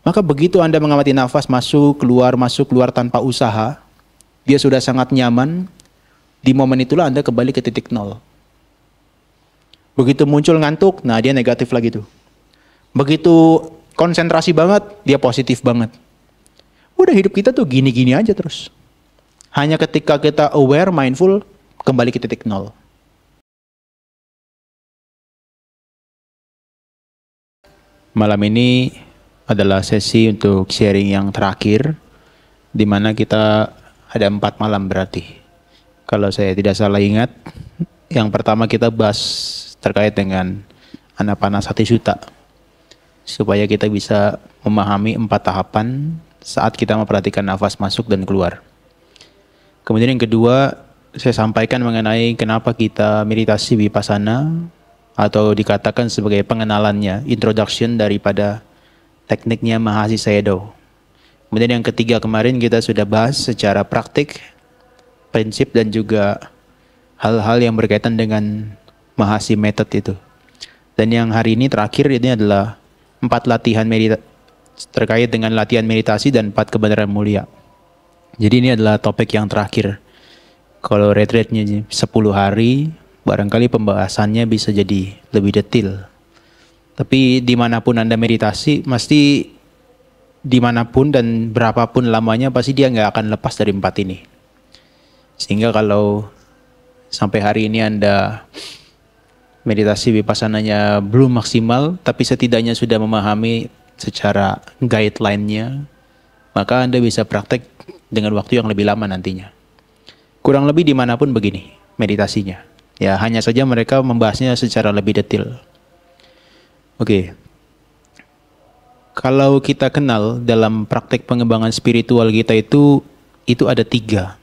Maka begitu Anda mengamati nafas masuk, keluar tanpa usaha, dia sudah sangat nyaman, di momen itulah Anda kembali ke titik nol. Begitu muncul ngantuk, nah dia negatif lagi tuh. Begitu konsentrasi banget, dia positif banget. Udah hidup kita tuh gini-gini aja terus. Hanya ketika kita aware, mindful, kembali ke titik nol. Malam ini adalah sesi untuk sharing yang terakhir, di mana kita ada 4 malam berarti. Kalau saya tidak salah ingat, yang pertama kita bahas terkait dengan Anapanasati Sutta, supaya kita bisa memahami 4 tahapan saat kita memperhatikan nafas masuk dan keluar. Kemudian yang kedua, saya sampaikan mengenai kenapa kita meditasi Vipassana, atau dikatakan sebagai pengenalannya, introduction daripada tekniknya Mahasi Sayadaw. Kemudian yang ketiga kemarin kita sudah bahas secara praktik, prinsip dan juga hal-hal yang berkaitan dengan Mahasi method itu. Dan yang hari ini terakhir ini adalah 4 latihan terkait dengan latihan meditasi dan 4 kebenaran mulia. Jadi ini adalah topik yang terakhir. Kalau retreatnya 10 hari, barangkali pembahasannya bisa jadi lebih detail. Tapi dimanapun Anda meditasi, mesti dimanapun dan berapapun lamanya, pasti dia nggak akan lepas dari 4 ini. Sehingga kalau sampai hari ini Anda meditasi Vipassananya belum maksimal, tapi setidaknya sudah memahami secara guideline-nya, maka Anda bisa praktek dengan waktu yang lebih lama nantinya. Kurang lebih dimanapun begini meditasinya. Ya, hanya saja mereka membahasnya secara lebih detail. Oke. Kalau kita kenal dalam praktek pengembangan spiritual kita itu ada 3.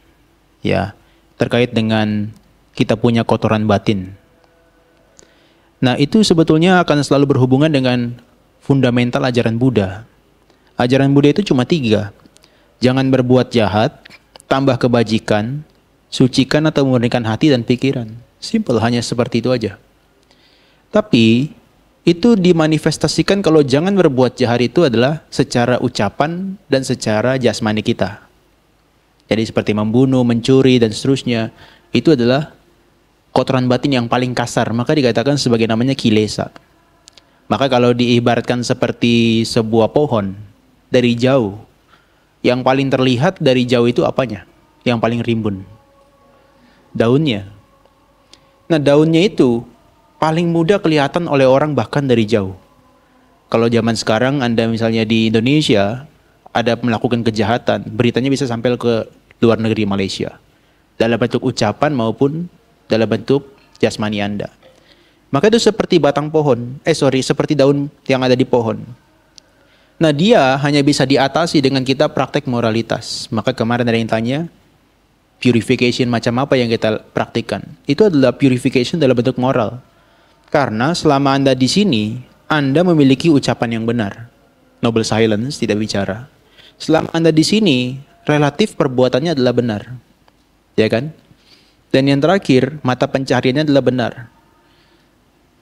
Ya, terkait dengan kita punya kotoran batin. Nah, itu sebetulnya akan selalu berhubungan dengan fundamental ajaran Buddha. Ajaran Buddha itu cuma 3. Jangan berbuat jahat, tambah kebajikan, sucikan atau memurnikan hati dan pikiran. Simple, hanya seperti itu aja. Tapi itu dimanifestasikan kalau jangan berbuat jahat itu adalah secara ucapan dan secara jasmani kita. Jadi seperti membunuh, mencuri dan seterusnya, itu adalah kotoran batin yang paling kasar, maka dikatakan sebagai namanya kilesa. Maka kalau diibaratkan seperti sebuah pohon dari jauh, yang paling terlihat dari jauh itu apanya? Yang paling rimbun. Daunnya. Nah, daunnya itu paling mudah kelihatan oleh orang bahkan dari jauh. Kalau zaman sekarang Anda misalnya di Indonesia ada melakukan kejahatan, beritanya bisa sampai ke luar negeri Malaysia. Dalam bentuk ucapan maupun dalam bentuk jasmani Anda. Maka itu seperti batang pohon, seperti daun yang ada di pohon. Nah, dia hanya bisa diatasi dengan kita praktek moralitas. Maka kemarin ada yang tanya, purification macam apa yang kita praktikkan? Itu adalah purification dalam bentuk moral. Karena selama Anda di sini, Anda memiliki ucapan yang benar. Noble silence, tidak bicara. Selama Anda di sini, relatif perbuatannya adalah benar. Ya kan? Dan yang terakhir, mata pencahariannya adalah benar.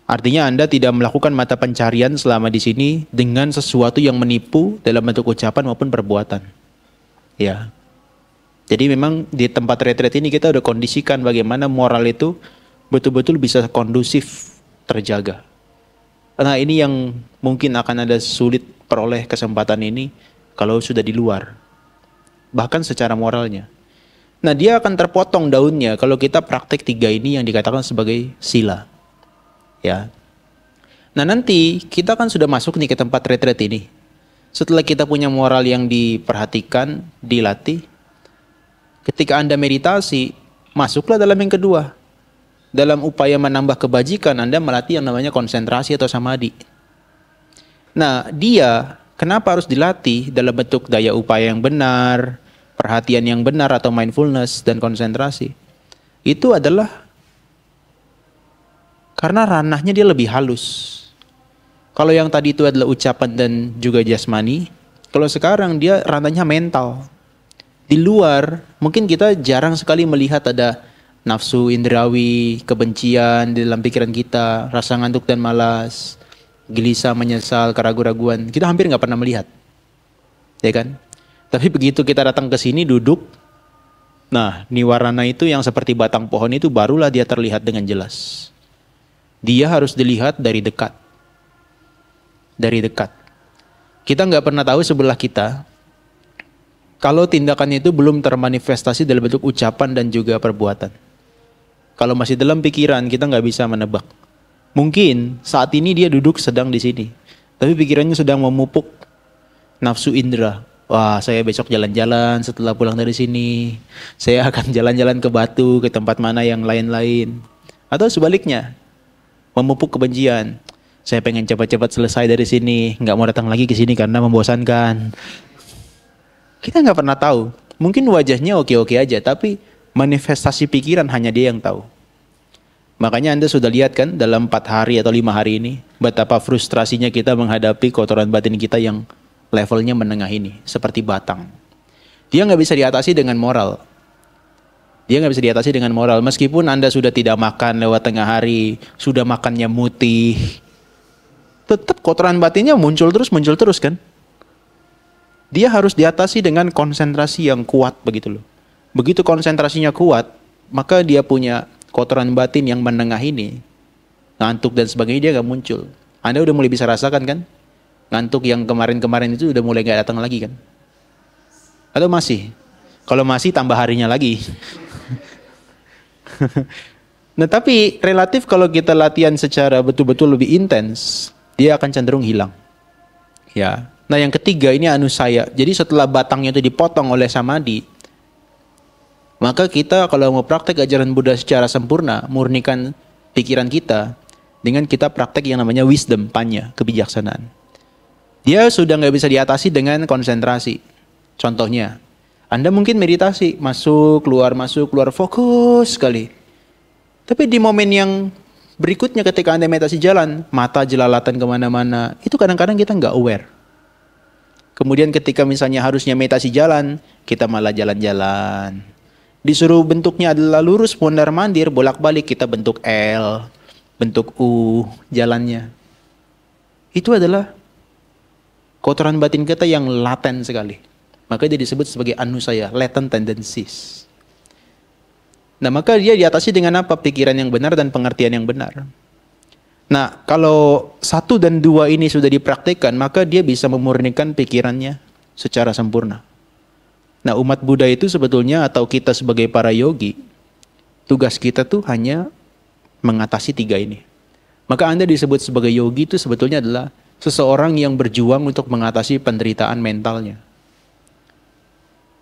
Artinya Anda tidak melakukan mata pencaharian selama di sini dengan sesuatu yang menipu dalam bentuk ucapan maupun perbuatan. Ya. Jadi memang di tempat retreat ini kita udah kondisikan bagaimana moral itu betul-betul bisa kondusif terjaga. Nah, ini yang mungkin akan ada sulit peroleh kesempatan ini kalau sudah di luar. Bahkan secara moralnya. Nah, dia akan terpotong daunnya kalau kita praktek 3 ini yang dikatakan sebagai sila. Ya. Nah, nanti kita kan sudah masuk nih ke tempat retreat ini. Setelah kita punya moral yang diperhatikan, dilatih, ketika Anda meditasi, masuklah dalam yang kedua. Dalam upaya menambah kebajikan, Anda melatih yang namanya konsentrasi atau samadhi. Nah, dia kenapa harus dilatih dalam bentuk daya upaya yang benar, perhatian yang benar atau mindfulness dan konsentrasi? Itu adalah karena ranahnya dia lebih halus. Kalau yang tadi itu adalah ucapan dan juga jasmani, kalau sekarang dia ranahnya mental. Di luar, mungkin kita jarang sekali melihat ada nafsu indrawi, kebencian di dalam pikiran kita, rasa ngantuk dan malas, gelisah, menyesal, keraguan-raguan. Kita hampir nggak pernah melihat. ya kan? Tapi begitu kita datang ke sini duduk, nah niwarana itu yang seperti batang pohon itu barulah dia terlihat dengan jelas. Dia harus dilihat dari dekat. Dari dekat. Kita nggak pernah tahu sebelah kita kalau tindakannya itu belum termanifestasi dalam bentuk ucapan dan juga perbuatan. Kalau masih dalam pikiran, kita nggak bisa menebak. Mungkin saat ini dia duduk sedang di sini, tapi pikirannya sedang memupuk nafsu indera. Wah, saya besok jalan-jalan setelah pulang dari sini. Saya akan jalan-jalan ke Batu, ke tempat mana yang lain-lain. Atau sebaliknya, memupuk kebencian. Saya pengen cepat-cepat selesai dari sini, nggak mau datang lagi ke sini karena membosankan. Kita nggak pernah tahu. Mungkin wajahnya oke-oke aja, tapi manifestasi pikiran hanya dia yang tahu. Makanya Anda sudah lihat kan dalam 4 hari atau 5 hari ini, betapa frustrasinya kita menghadapi kotoran batin kita yang levelnya menengah ini, seperti batang. Dia nggak bisa diatasi dengan moral. Dia nggak bisa diatasi dengan moral. Meskipun Anda sudah tidak makan lewat tengah hari, sudah makannya mutih, tetap kotoran batinnya muncul terus kan. Dia harus diatasi dengan konsentrasi yang kuat begitu loh. Begitu konsentrasinya kuat, maka dia punya kotoran batin yang menengah ini, ngantuk dan sebagainya, dia nggak muncul. Anda udah mulai bisa rasakan kan? Ngantuk yang kemarin-kemarin itu udah mulai nggak datang lagi kan? Atau masih? Kalau masih tambah harinya lagi. Nah tapi relatif kalau kita latihan secara betul-betul lebih intens, dia akan cenderung hilang. Ya. Nah yang ketiga ini anusaya. Jadi setelah batangnya itu dipotong oleh samadhi, maka kita kalau mau praktek ajaran Buddha secara sempurna, murnikan pikiran kita dengan kita praktek yang namanya wisdom, panya, kebijaksanaan. Dia sudah nggak bisa diatasi dengan konsentrasi. Contohnya, Anda mungkin meditasi, masuk, keluar, fokus sekali. Tapi di momen yang berikutnya ketika Anda meditasi jalan, mata jelalatan kemana-mana, itu kadang-kadang kita nggak aware. Kemudian ketika misalnya harusnya meditasi jalan, kita malah jalan-jalan. Disuruh bentuknya adalah lurus, mondar-mandir, bolak-balik, kita bentuk L, bentuk U, jalannya. Itu adalah kotoran batin kita yang laten sekali. Maka dia disebut sebagai anusaya, latent tendencies. Nah maka dia diatasi dengan apa? Pikiran yang benar dan pengertian yang benar. Nah kalau 1 dan 2 ini sudah dipraktikkan, maka dia bisa memurnikan pikirannya secara sempurna. Nah umat Buddha itu sebetulnya atau kita sebagai para yogi, tugas kita tuh hanya mengatasi 3 ini. Maka Anda disebut sebagai yogi itu sebetulnya adalah seseorang yang berjuang untuk mengatasi penderitaan mentalnya.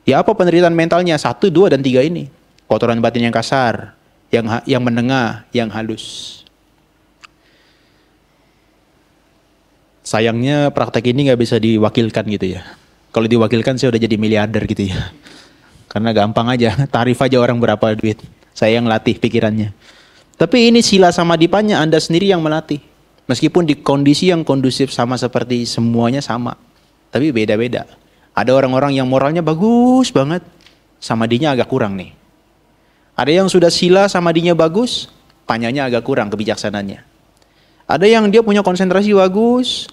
Ya apa penderitaan mentalnya? 1, 2, dan 3 ini. Kotoran batin yang kasar, yang menengah, yang halus. Sayangnya praktek ini nggak bisa diwakilkan gitu ya. Kalau diwakilkan saya udah jadi miliarder gitu ya. Karena gampang aja, tarif aja orang berapa duit. Saya yang latih pikirannya. Tapi ini sila samadhipanya Anda sendiri yang melatih. Meskipun di kondisi yang kondusif sama seperti semuanya sama. Tapi beda-beda. Ada orang-orang yang moralnya bagus banget, samadhinya agak kurang nih. Ada yang sudah sila samadhinya bagus, panyanya agak kurang kebijaksanaannya. Ada yang dia punya konsentrasi bagus,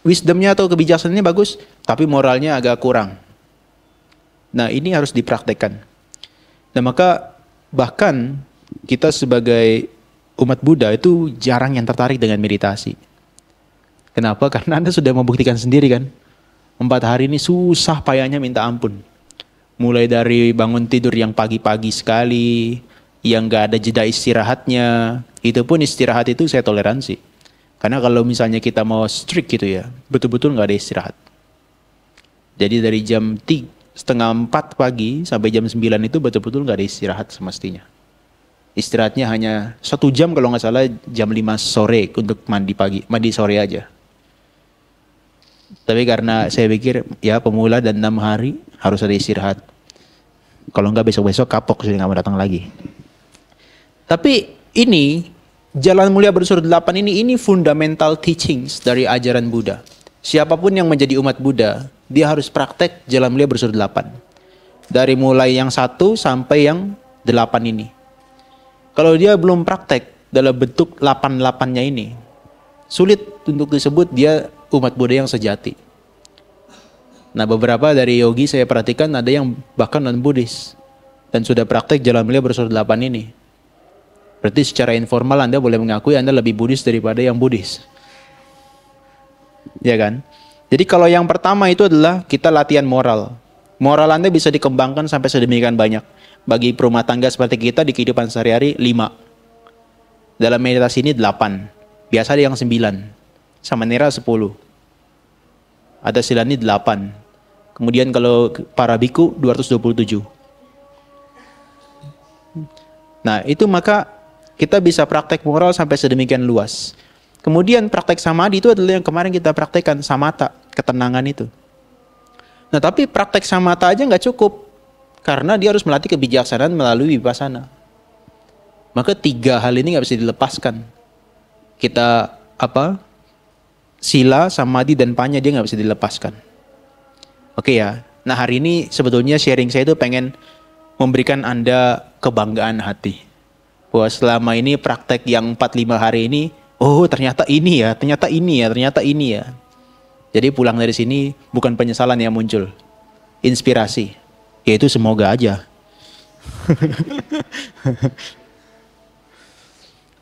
wisdomnya atau kebijaksanaannya bagus, tapi moralnya agak kurang. Nah ini harus dipraktekkan. Nah maka bahkan kita sebagai umat Buddha itu jarang yang tertarik dengan meditasi. Kenapa? Karena Anda sudah membuktikan sendiri kan. 4 hari ini susah payahnya minta ampun. Mulai dari bangun tidur yang pagi-pagi sekali, yang gak ada jeda istirahatnya. Itu pun istirahat itu saya toleransi. Karena kalau misalnya kita mau strict gitu ya, betul-betul gak ada istirahat. Jadi dari jam 3:30 pagi sampai jam 9 itu betul-betul gak ada istirahat semestinya. Istirahatnya hanya 1 jam kalau nggak salah, jam 5 sore untuk mandi sore aja. Tapi karena saya pikir ya pemula dan 6 hari harus ada istirahat. Kalau nggak besok-besok kapok sudah nggak mau datang lagi. Tapi ini Jalan Mulia Bersuri 8 ini fundamental teachings dari ajaran Buddha. Siapapun yang menjadi umat Buddha, dia harus praktek Jalan Mulia Bersuri 8. Dari mulai yang 1 sampai yang 8 ini. Kalau dia belum praktek dalam bentuk 8-8-nya ini, sulit untuk disebut dia umat Buddha yang sejati. Nah, beberapa dari yogi saya perhatikan ada yang bahkan non-Buddhis dan sudah praktek jalan mulia bersur 8 ini. Berarti secara informal Anda boleh mengakui Anda lebih Buddhis daripada yang Buddhis. Ya kan? Jadi kalau yang pertama itu adalah kita latihan moral. Moral Anda bisa dikembangkan sampai sedemikian banyak. Bagi perumah tangga seperti kita di kehidupan sehari-hari 5. Dalam meditasi ini 8. Biasa ada yang 9. Samanera 10. Ada silani 8. Kemudian kalau para biku 227. Nah, itu maka kita bisa praktek moral sampai sedemikian luas. Kemudian praktek samadhi itu adalah yang kemarin kita praktekkan, samatha, ketenangan itu. Nah, tapi praktek samatha aja nggak cukup. Karena dia harus melatih kebijaksanaan melalui vipassana. Maka 3 hal ini nggak bisa dilepaskan. Kita sila, samadhi, dan panya dia nggak bisa dilepaskan. Oke ya. Nah, hari ini sebetulnya sharing saya itu pengen memberikan Anda kebanggaan hati. Bahwa selama ini praktek yang 4-5 hari ini, oh ternyata ini ya, ternyata ini ya, ternyata ini ya. Jadi pulang dari sini bukan penyesalan yang muncul. Inspirasi. Yaitu semoga aja.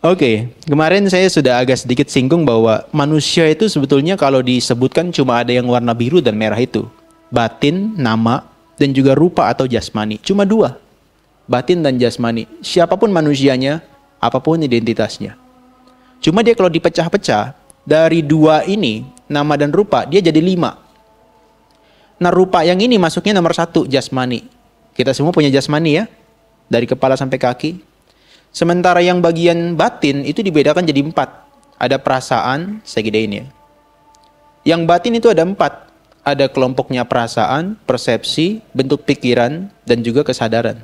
Oke, kemarin saya sudah agak sedikit singgung bahwa manusia itu sebetulnya kalau disebutkan cuma ada yang warna biru dan merah itu. Batin, nama, dan juga rupa atau jasmani. Cuma 2. Batin dan jasmani. Siapapun manusianya, apapun identitasnya. Cuma dia kalau dipecah-pecah, dari 2 ini, nama dan rupa, dia jadi 5. Nah, rupa yang ini masuknya nomor 1, jasmani. Kita semua punya jasmani ya, dari kepala sampai kaki. Sementara yang bagian batin itu dibedakan jadi 4. Ada perasaan, saya gedein ya. Yang batin itu ada 4. Ada kelompoknya perasaan, persepsi, bentuk pikiran, dan juga kesadaran.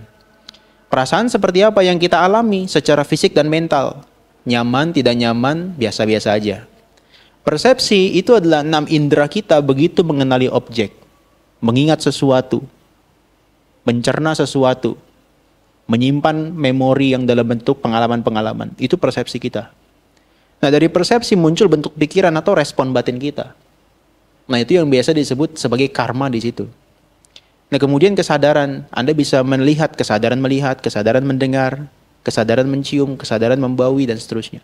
Perasaan seperti apa yang kita alami secara fisik dan mental. Nyaman, tidak nyaman, biasa-biasa aja. Persepsi itu adalah 6 indera kita begitu mengenali objek. Mengingat sesuatu. Mencerna sesuatu. Menyimpan memori yang dalam bentuk pengalaman-pengalaman. Itu persepsi kita. Nah, dari persepsi muncul bentuk pikiran atau respon batin kita. Nah, itu yang biasa disebut sebagai karma di situ. Nah, kemudian kesadaran. Anda bisa melihat, kesadaran mendengar, kesadaran mencium, kesadaran membawi, dan seterusnya.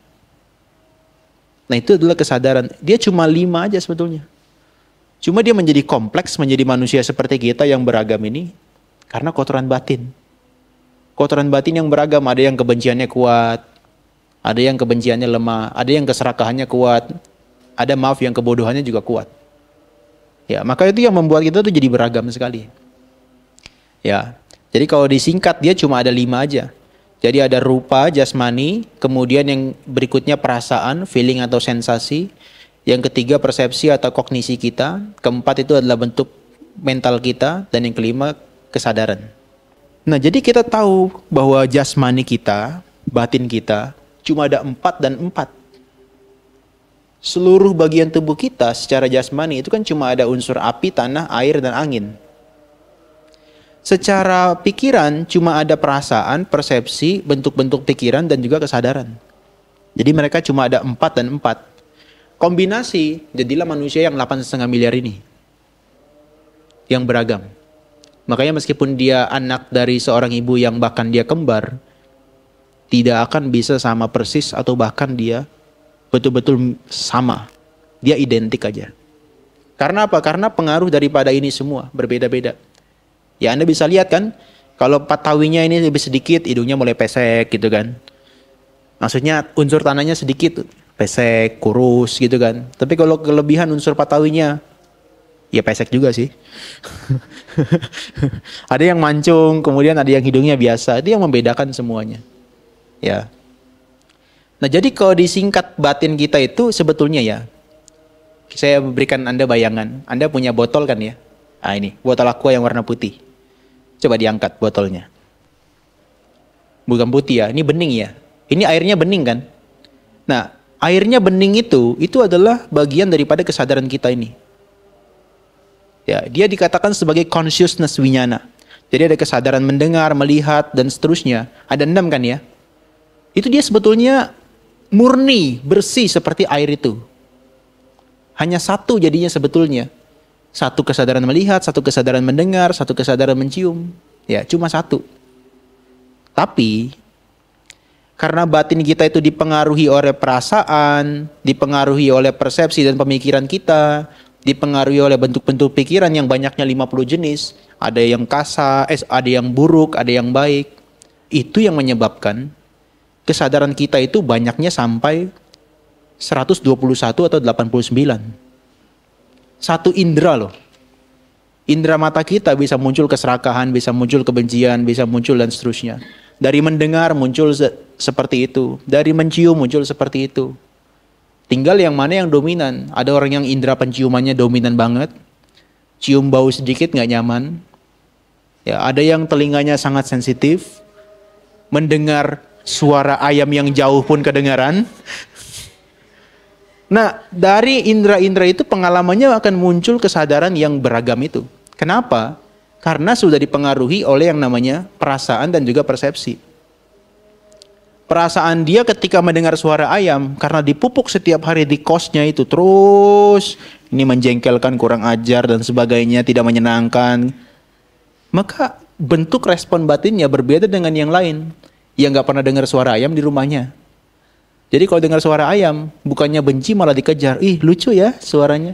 Nah, itu adalah kesadaran. Dia cuma 5 aja sebetulnya. Cuma dia menjadi kompleks, menjadi manusia seperti kita yang beragam ini, karena kotoran batin. Kotoran batin yang beragam. Ada yang kebenciannya kuat, ada yang kebenciannya lemah, ada yang keserakahannya kuat, ada maaf yang kebodohannya juga kuat. Ya, maka itu yang membuat kita tuh jadi beragam sekali. Ya, jadi kalau disingkat dia cuma ada 5 aja. Jadi ada rupa, jasmani, kemudian yang berikutnya perasaan, feeling atau sensasi. Yang ketiga persepsi atau kognisi kita. Keempat itu adalah bentuk mental kita. Dan yang kelima kesadaran. Nah, jadi kita tahu bahwa jasmani kita, batin kita, cuma ada 4 dan 4. Seluruh bagian tubuh kita secara jasmani itu kan cuma ada unsur api, tanah, air, dan angin. Secara pikiran cuma ada perasaan, persepsi, bentuk-bentuk pikiran, dan juga kesadaran. Jadi mereka cuma ada 4 dan 4. Kombinasi, jadilah manusia yang 8,5 miliar ini. Yang beragam. Makanya meskipun dia anak dari seorang ibu yang bahkan dia kembar, tidak akan bisa sama persis atau bahkan dia betul-betul sama. Dia identik aja. Karena apa? Karena pengaruh daripada ini semua berbeda-beda. Ya, Anda bisa lihat kan, kalau patawinya ini lebih sedikit, hidungnya mulai pesek gitu kan. Maksudnya unsur tanahnya sedikit, pesek, kurus gitu kan. Tapi kalau kelebihan unsur patawinya, ya pesek juga sih. Ada yang mancung, kemudian ada yang hidungnya biasa. Itu yang membedakan semuanya. Ya. Nah, jadi kalau disingkat batin kita itu sebetulnya ya, saya berikan Anda bayangan. Anda punya botol kan ya? Ah, ini, botol aqua yang warna putih. Coba diangkat botolnya. Bukan putih ya, ini bening ya. Ini airnya bening kan? Nah, airnya bening itu adalah bagian daripada kesadaran kita ini. Ya, dia dikatakan sebagai consciousness winyana. Jadi ada kesadaran mendengar, melihat, dan seterusnya. Ada 6 kan ya? Itu dia sebetulnya murni, bersih seperti air itu. Hanya 1 jadinya sebetulnya. Satu kesadaran melihat, satu kesadaran mendengar, satu kesadaran mencium. Ya, cuma satu. Tapi karena batin kita itu dipengaruhi oleh perasaan, dipengaruhi oleh persepsi dan pemikiran kita, dipengaruhi oleh bentuk-bentuk pikiran yang banyaknya 50 jenis, ada yang kasar, ada yang buruk, ada yang baik. Itu yang menyebabkan kesadaran kita itu banyaknya sampai 121 atau 89. Satu indera loh. Indera mata kita bisa muncul keserakahan, bisa muncul kebencian, bisa muncul dan seterusnya. Dari mendengar muncul seperti itu. Dari mencium muncul seperti itu. Tinggal yang mana yang dominan. Ada orang yang indera penciumannya dominan banget. Cium bau sedikit nggak nyaman. Ya, ada yang telinganya sangat sensitif. Mendengar suara ayam yang jauh pun kedengaran. Nah, dari indera-indera itu pengalamannya akan muncul kesadaran yang beragam itu. Kenapa? Karena sudah dipengaruhi oleh yang namanya perasaan dan juga persepsi. Perasaan dia ketika mendengar suara ayam, karena dipupuk setiap hari di kosnya itu terus, ini menjengkelkan, kurang ajar dan sebagainya, tidak menyenangkan. Maka bentuk respon batinnya berbeda dengan yang lain, yang nggak pernah dengar suara ayam di rumahnya. Jadi kalau dengar suara ayam, bukannya benci malah dikejar. Ih, lucu ya suaranya.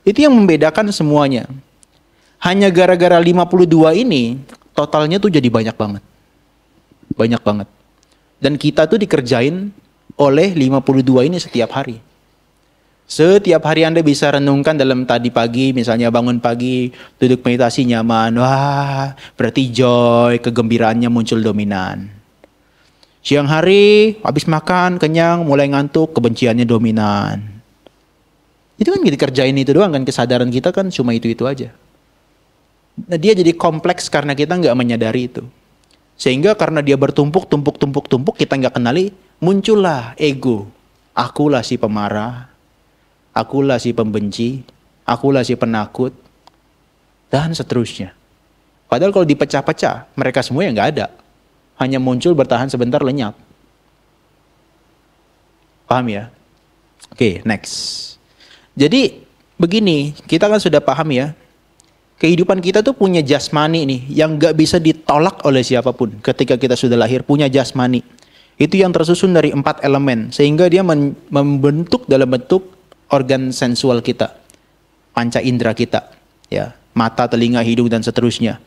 Itu yang membedakan semuanya. Hanya gara-gara 52 ini, totalnya tuh jadi banyak banget. Banyak banget. Dan kita tuh dikerjain oleh 52 ini setiap hari. Setiap hari Anda bisa renungkan dalam tadi pagi, misalnya bangun pagi, duduk meditasi nyaman. Wah, berarti joy, kegembiraannya muncul dominan. Siang hari, habis makan, kenyang, mulai ngantuk, kebenciannya dominan. Itu kan kita kerjain itu doang kan, kesadaran kita kan cuma itu-itu aja. Nah, dia jadi kompleks karena kita nggak menyadari itu. Sehingga karena dia bertumpuk, kita nggak kenali, muncullah ego. Akulah si pemarah, akulah si pembenci, akulah si penakut, dan seterusnya. Padahal kalau dipecah-pecah, mereka semua yang nggak ada. Hanya muncul, bertahan sebentar, lenyap. Paham ya? Oke, next. Jadi, begini, kita kan sudah paham ya. Kehidupan kita tuh punya jasmani nih, yang gak bisa ditolak oleh siapapun. Ketika kita sudah lahir, punya jasmani. Itu yang tersusun dari 4 elemen. Sehingga dia membentuk dalam bentuk organ sensual kita. Panca indera kita. Ya, mata, telinga, hidung, dan seterusnya.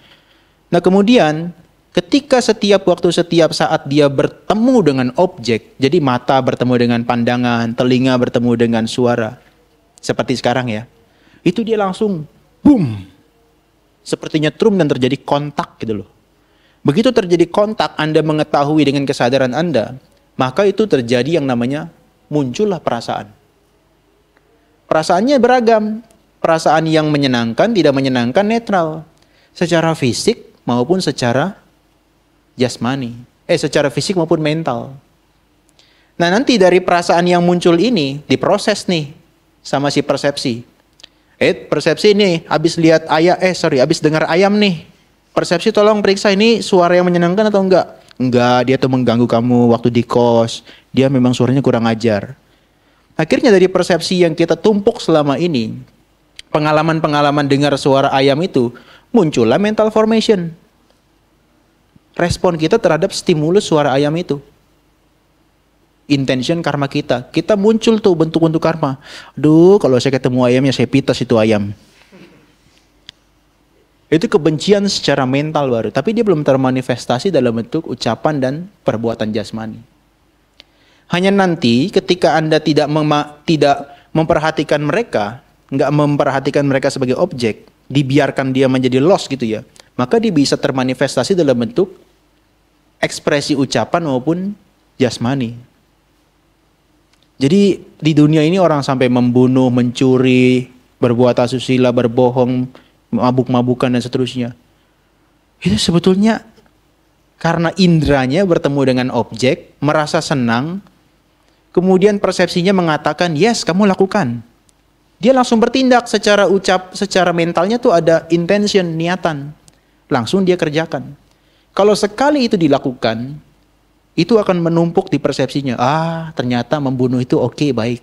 Nah kemudian, ketika setiap waktu, setiap saat dia bertemu dengan objek, jadi mata bertemu dengan pandangan, telinga bertemu dengan suara, seperti sekarang ya, itu dia langsung boom, seperti nyetrum dan terjadi kontak gitu loh. Begitu terjadi kontak, Anda mengetahui dengan kesadaran Anda, maka itu terjadi yang namanya muncullah perasaan. Perasaannya beragam, perasaan yang menyenangkan, tidak menyenangkan, netral, secara fisik maupun secara jasmani, secara fisik maupun mental. Nah nanti dari perasaan yang muncul ini diproses nih sama si persepsi. Persepsi nih habis lihat habis dengar ayam nih. Persepsi tolong periksa ini suara yang menyenangkan atau enggak? Enggak, dia tuh mengganggu kamu waktu di kos. Dia memang suaranya kurang ajar. Akhirnya dari persepsi yang kita tumpuk selama ini, pengalaman-pengalaman dengar suara ayam itu, muncullah mental formation. Respon kita terhadap stimulus suara ayam itu. Intention karma kita. Kita muncul tuh bentuk-bentuk karma. Aduh, kalau saya ketemu ayamnya, saya pitas itu ayam. Itu kebencian secara mental baru. Tapi dia belum termanifestasi dalam bentuk ucapan dan perbuatan jasmani. Hanya nanti ketika Anda tidak memperhatikan mereka, nggak memperhatikan mereka sebagai objek, dibiarkan dia menjadi lost gitu ya, maka dia bisa termanifestasi dalam bentuk ekspresi ucapan maupun jasmani. Jadi di dunia ini orang sampai membunuh, mencuri, berbuat asusila, berbohong, mabuk-mabukan dan seterusnya. Itu sebetulnya karena indranya bertemu dengan objek, merasa senang, kemudian persepsinya mengatakan, yes kamu lakukan. Dia langsung bertindak secara mentalnya tuh ada intention, niatan. Langsung dia kerjakan. Kalau sekali itu dilakukan, itu akan menumpuk di persepsinya. Ternyata membunuh itu oke, baik.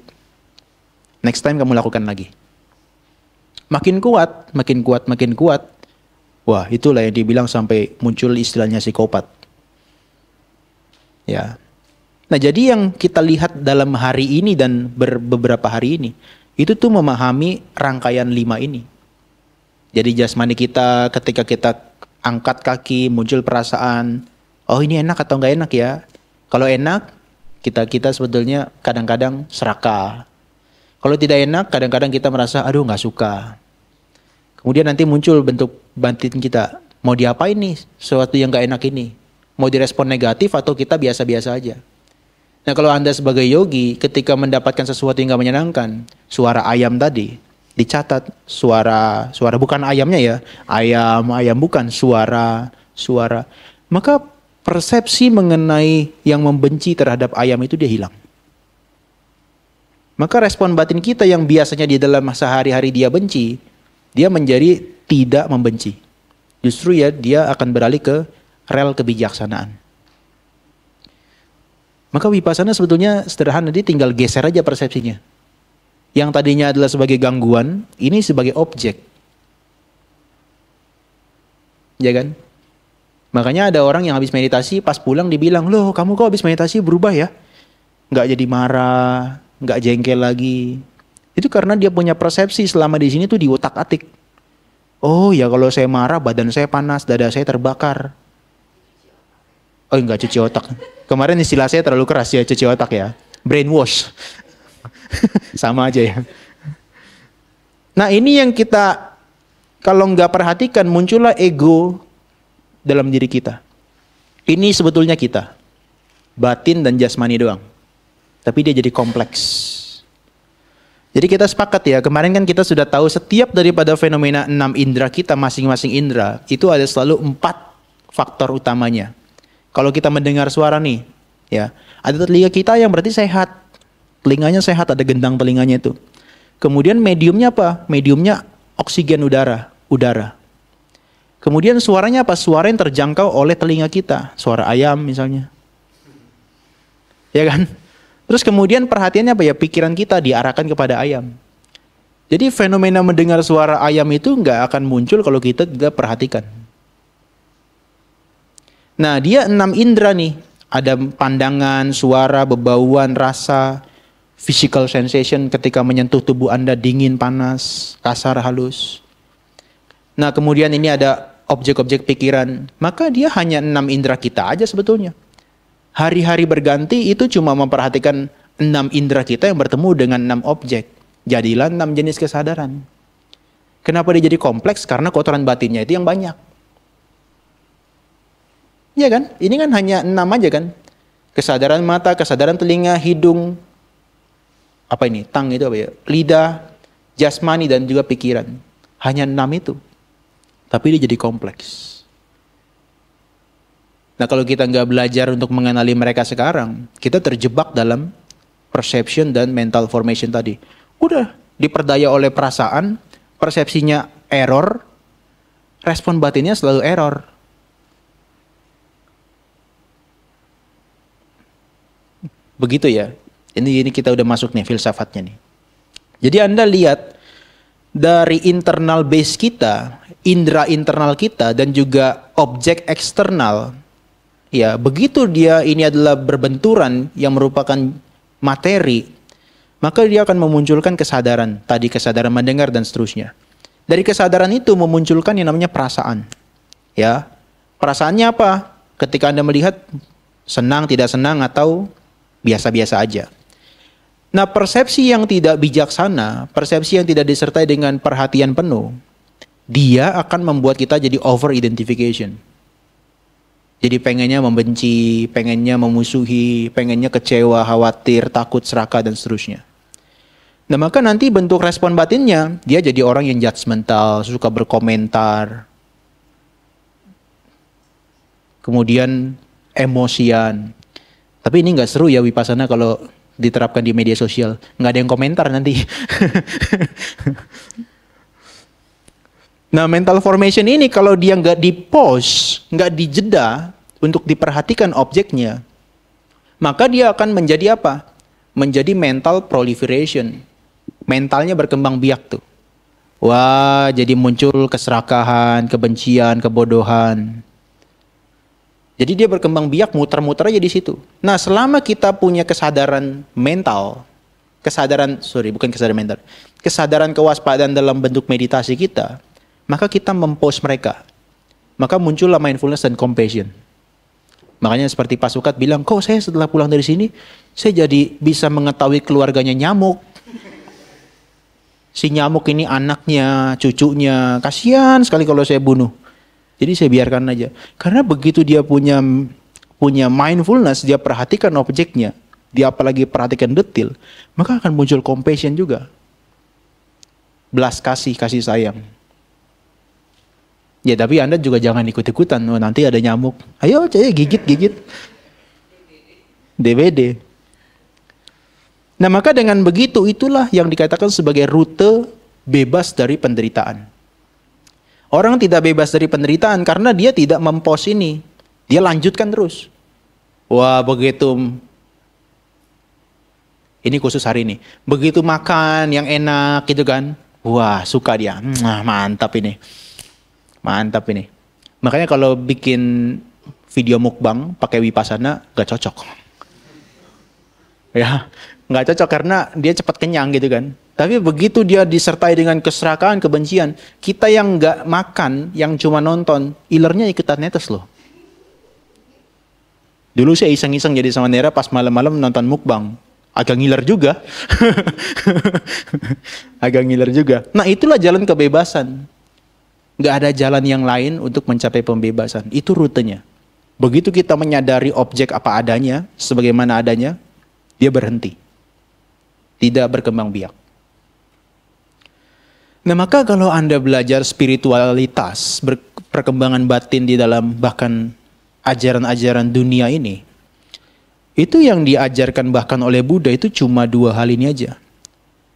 Next time kamu lakukan lagi. makin kuat, makin kuat, makin kuat. Wah, itulah yang dibilang sampai muncul istilahnya psikopat. Ya. Nah, jadi yang kita lihat dalam hari ini dan beberapa hari ini, itu tuh memahami rangkaian 5 ini. Jadi jasmani kita ketika kita angkat kaki, muncul perasaan, oh ini enak atau nggak enak ya? Kalau enak, kita sebetulnya kadang-kadang serakah. Kalau tidak enak, kadang-kadang kita merasa, aduh nggak suka. Kemudian nanti muncul bentuk batin kita, mau diapain nih sesuatu yang nggak enak ini? Mau direspon negatif atau kita biasa-biasa aja? Nah, kalau Anda sebagai yogi ketika mendapatkan sesuatu yang nggak menyenangkan, suara ayam tadi dicatat, suara bukan ayamnya ya, ayam bukan, suara. Maka persepsi mengenai yang membenci terhadap ayam itu dia hilang. Maka respon batin kita yang biasanya di dalam sehari-hari dia benci, dia menjadi tidak membenci. Justru ya dia akan beralih ke rel kebijaksanaan. Maka vipassana sebetulnya sederhana, dia tinggal geser aja persepsinya. Yang tadinya adalah sebagai gangguan, ini sebagai objek. Ya kan? Makanya ada orang yang habis meditasi, pas pulang dibilang, loh kamu kok habis meditasi berubah ya? Nggak jadi marah, nggak jengkel lagi. Itu karena dia punya persepsi selama di sini tuh diotak-atik. Oh ya kalau saya marah badan saya panas, dada saya terbakar. Oh enggak, cuci otak. Kemarin istilah saya terlalu keras ya, cuci otak ya. Brainwash. Sama aja ya. Nah ini yang kita, kalau nggak perhatikan muncullah ego dalam diri kita. Ini sebetulnya kita. Batin dan jasmani doang. Tapi dia jadi kompleks. Jadi kita sepakat ya, kemarin kan kita sudah tahu setiap daripada fenomena 6 indera kita, masing-masing indera, itu ada selalu 4 faktor utamanya. Kalau kita mendengar suara nih, ya, ada telinga kita yang berarti sehat. Telinganya sehat, ada gendang telinganya itu. Kemudian mediumnya apa? Mediumnya oksigen udara. Kemudian suaranya apa? Suara yang terjangkau oleh telinga kita. Suara ayam misalnya. Ya kan? Terus kemudian perhatiannya apa ya? Pikiran kita diarahkan kepada ayam. Jadi fenomena mendengar suara ayam itu nggak akan muncul kalau kita tidak perhatikan. Nah, dia 6 indera nih. Ada pandangan, suara, bebauan, rasa, physical sensation ketika menyentuh tubuh Anda, dingin, panas, kasar, halus. Nah, kemudian ini ada objek-objek pikiran. Maka dia hanya 6 indera kita aja sebetulnya. Hari-hari berganti itu cuma memperhatikan 6 indera kita yang bertemu dengan 6 objek. Jadilah 6 jenis kesadaran. Kenapa dia jadi kompleks? Karena kotoran batinnya itu yang banyak. Iya kan? Ini kan hanya 6 aja kan? Kesadaran mata, kesadaran telinga, hidung, apa ini? Tang itu apa ya? Lidah, jasmani dan juga pikiran. Hanya 6 itu. Tapi dia jadi kompleks. Nah kalau kita nggak belajar untuk mengenali mereka sekarang, kita terjebak dalam perception dan mental formation tadi. Udah diperdaya oleh perasaan, persepsinya error, respon batinnya selalu error. Begitu ya. Ini kita udah masuk nih filsafatnya nih. Jadi Anda lihat dari internal base kita, indera internal kita dan juga objek eksternal. Ya, begitu dia ini adalah berbenturan yang merupakan materi, maka dia akan memunculkan kesadaran. Tadi kesadaran mendengar dan seterusnya. Dari kesadaran itu memunculkan yang namanya perasaan. Ya. Perasaannya apa? Ketika Anda melihat senang, tidak senang atau biasa-biasa aja. Nah, persepsi yang tidak bijaksana, persepsi yang tidak disertai dengan perhatian penuh, dia akan membuat kita jadi over identification. Jadi pengennya membenci, pengennya memusuhi, pengennya kecewa, khawatir, takut, serakah, dan seterusnya. Nah, maka nanti bentuk respon batinnya, dia jadi orang yang judgmental, suka berkomentar, kemudian emosian. Tapi ini nggak seru ya vipassana kalau diterapkan di media sosial. Nggak ada yang komentar nanti. Nah, mental formation ini kalau dia nggak di-pause, nggak dijeda untuk diperhatikan objeknya, maka dia akan menjadi apa? Menjadi mental proliferation. Mentalnya berkembang biak tuh. Wah, jadi muncul keserakahan, kebencian, kebodohan. Jadi dia berkembang biak, muter-muter aja di situ. Nah, selama kita punya kesadaran mental, kesadaran kewaspadaan dalam bentuk meditasi kita, maka kita mempause mereka. Maka muncullah mindfulness dan compassion. Makanya seperti Pak Sukat bilang, kok saya setelah pulang dari sini, saya jadi bisa mengetahui keluarganya nyamuk. Si nyamuk ini anaknya, cucunya, kasihan sekali kalau saya bunuh. Jadi saya biarkan aja. Karena begitu dia punya mindfulness, dia perhatikan objeknya, dia apalagi perhatikan detail, maka akan muncul compassion juga. Belas kasih sayang. Ya tapi Anda juga jangan ikut-ikutan, nanti ada nyamuk. Ayo saya gigit. DBD. Nah maka dengan begitu itulah yang dikatakan sebagai rute bebas dari penderitaan. Orang tidak bebas dari penderitaan karena dia tidak mempos ini. Dia lanjutkan terus. Wah begitu, ini khusus hari ini. Begitu makan yang enak gitu kan. Wah suka dia, mantap ini. Makanya kalau bikin video mukbang pakai Vipassana gak cocok. Ya, gak cocok karena dia cepat kenyang gitu kan. Tapi begitu dia disertai dengan keserakahan, kebencian, kita yang nggak makan, yang cuma nonton, ilernya ikutan netes loh. Dulu saya iseng-iseng jadi samanera pas malam-malam nonton mukbang, agak ngiler juga. Nah itulah jalan kebebasan. Nggak ada jalan yang lain untuk mencapai pembebasan. Itu rutenya. Begitu kita menyadari objek apa adanya, sebagaimana adanya, dia berhenti. Tidak berkembang biak. Nah maka kalau Anda belajar spiritualitas, perkembangan batin di dalam bahkan ajaran-ajaran dunia ini, itu yang diajarkan bahkan oleh Buddha itu cuma 2 hal ini aja.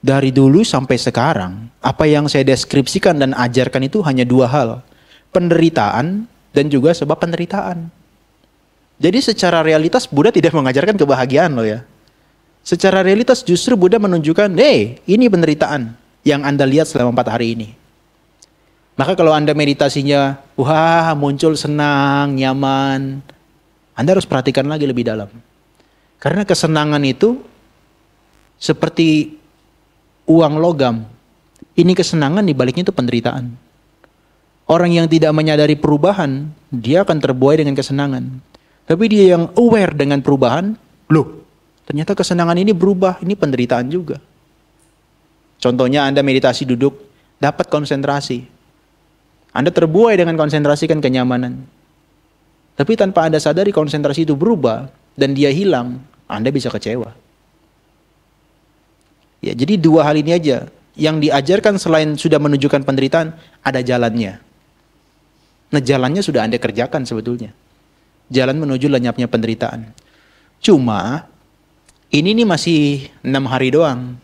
Dari dulu sampai sekarang, apa yang saya deskripsikan dan ajarkan itu hanya 2 hal. Penderitaan dan juga sebab penderitaan. Jadi secara realitas Buddha tidak mengajarkan kebahagiaan loh ya. Secara realitas justru Buddha menunjukkan, ini penderitaan yang Anda lihat selama 4 hari ini. Maka kalau Anda meditasinya, wah muncul senang, nyaman, Anda harus perhatikan lagi lebih dalam. Karena kesenangan itu seperti uang logam. Ini kesenangan dibaliknya itu penderitaan. Orang yang tidak menyadari perubahan, dia akan terbuai dengan kesenangan. Tapi dia yang aware dengan perubahan, loh, ternyata kesenangan ini berubah, ini penderitaan juga. Contohnya Anda meditasi duduk, dapat konsentrasi. Anda terbuai dengan konsentrasi kan kenyamanan. Tapi tanpa Anda sadari konsentrasi itu berubah dan dia hilang, Anda bisa kecewa. Ya, jadi 2 hal ini aja. Yang diajarkan selain sudah menunjukkan penderitaan, ada jalannya. Nah jalannya sudah Anda kerjakan sebetulnya. Jalan menuju lenyapnya penderitaan. Cuma, ini nih masih 6 hari doang.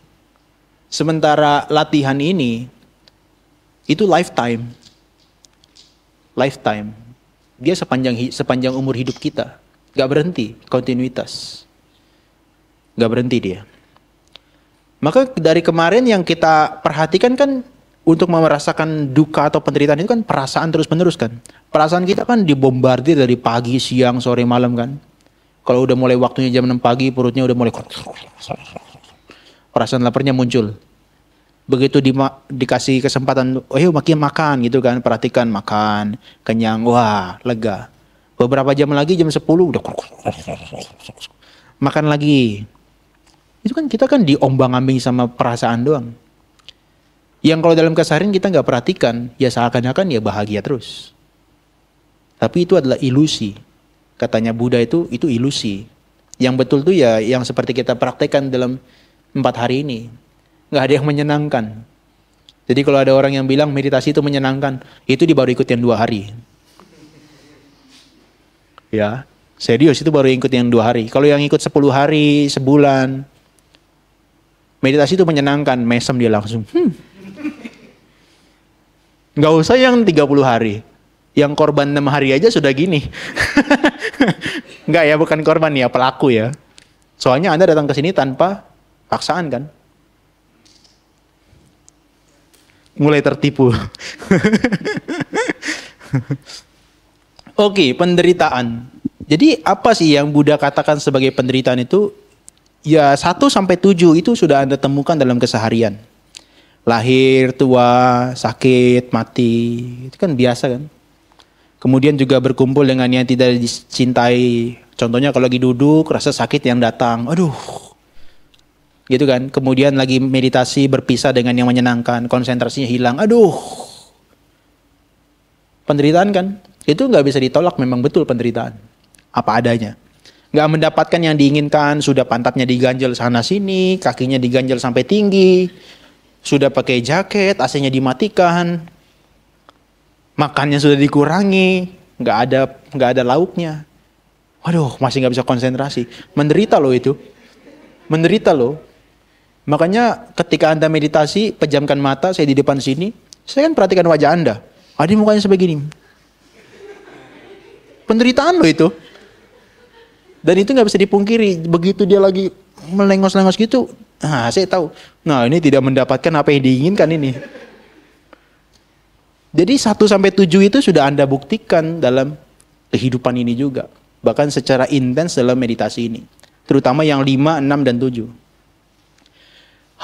Sementara latihan ini, itu lifetime. Dia sepanjang umur hidup kita. Gak berhenti, kontinuitas. Gak berhenti dia. Maka dari kemarin yang kita perhatikan kan, untuk merasakan duka atau penderitaan itu kan perasaan terus-menerus kan. Perasaan kita kan dibombardir dari pagi, siang, sore, malam kan. Kalau udah mulai waktunya jam 6 pagi, perutnya udah mulai perasaan laparnya muncul. Begitu dikasih kesempatan, makan gitu kan, perhatikan makan, kenyang, wah lega. Beberapa jam lagi, jam 10 udah makan lagi. Itu kan kita kan diombang-ambing sama perasaan doang. Yang kalau dalam keseharian kita nggak perhatikan, ya seakan-akan ya bahagia terus. Tapi itu adalah ilusi. Katanya Buddha itu ilusi. Yang betul tuh ya yang seperti kita praktekkan dalam 4 hari ini. Nggak ada yang menyenangkan. Jadi kalau ada orang yang bilang meditasi itu menyenangkan, itu baru ikut yang 2 hari. Ya, serius itu baru ikut yang 2 hari. Kalau yang ikut 10 hari, sebulan, meditasi itu menyenangkan, mesem dia langsung. Nggak usah yang 30 hari. Yang korban 6 hari aja sudah gini. Nggak ya, bukan korban ya, pelaku ya. Soalnya Anda datang ke sini tanpa paksaan kan. mulai tertipu. Oke, penderitaan. Jadi apa sih yang Buddha katakan sebagai penderitaan itu? Ya 1 sampai 7 itu sudah Anda temukan dalam keseharian. Lahir, tua, sakit, mati. Itu kan biasa kan. Kemudian juga berkumpul dengan yang tidak dicintai. Contohnya kalau lagi duduk, rasa sakit yang datang. Aduh. Gitu kan. Kemudian lagi meditasi, berpisah dengan yang menyenangkan. Konsentrasinya hilang. Aduh. Penderitaan kan. Itu nggak bisa ditolak, memang betul penderitaan. Apa adanya. Nggak mendapatkan yang diinginkan, sudah pantatnya diganjel sana sini, kakinya diganjel sampai tinggi, sudah pakai jaket, AC-nya dimatikan, makannya sudah dikurangi, nggak ada lauknya. Waduh, masih nggak bisa konsentrasi. Menderita loh itu. Menderita loh. Makanya ketika Anda meditasi, pejamkan mata, saya di depan sini, saya kan perhatikan wajah Anda. Adi mukanya sebegini. Penderitaan loh itu. Dan itu nggak bisa dipungkiri. Begitu dia lagi melengos-lengos gitu, nah saya tahu. Nah ini tidak mendapatkan apa yang diinginkan ini. Jadi 1 sampai 7 itu sudah Anda buktikan dalam kehidupan ini juga. Bahkan secara intens dalam meditasi ini. Terutama yang 5, 6, dan 7.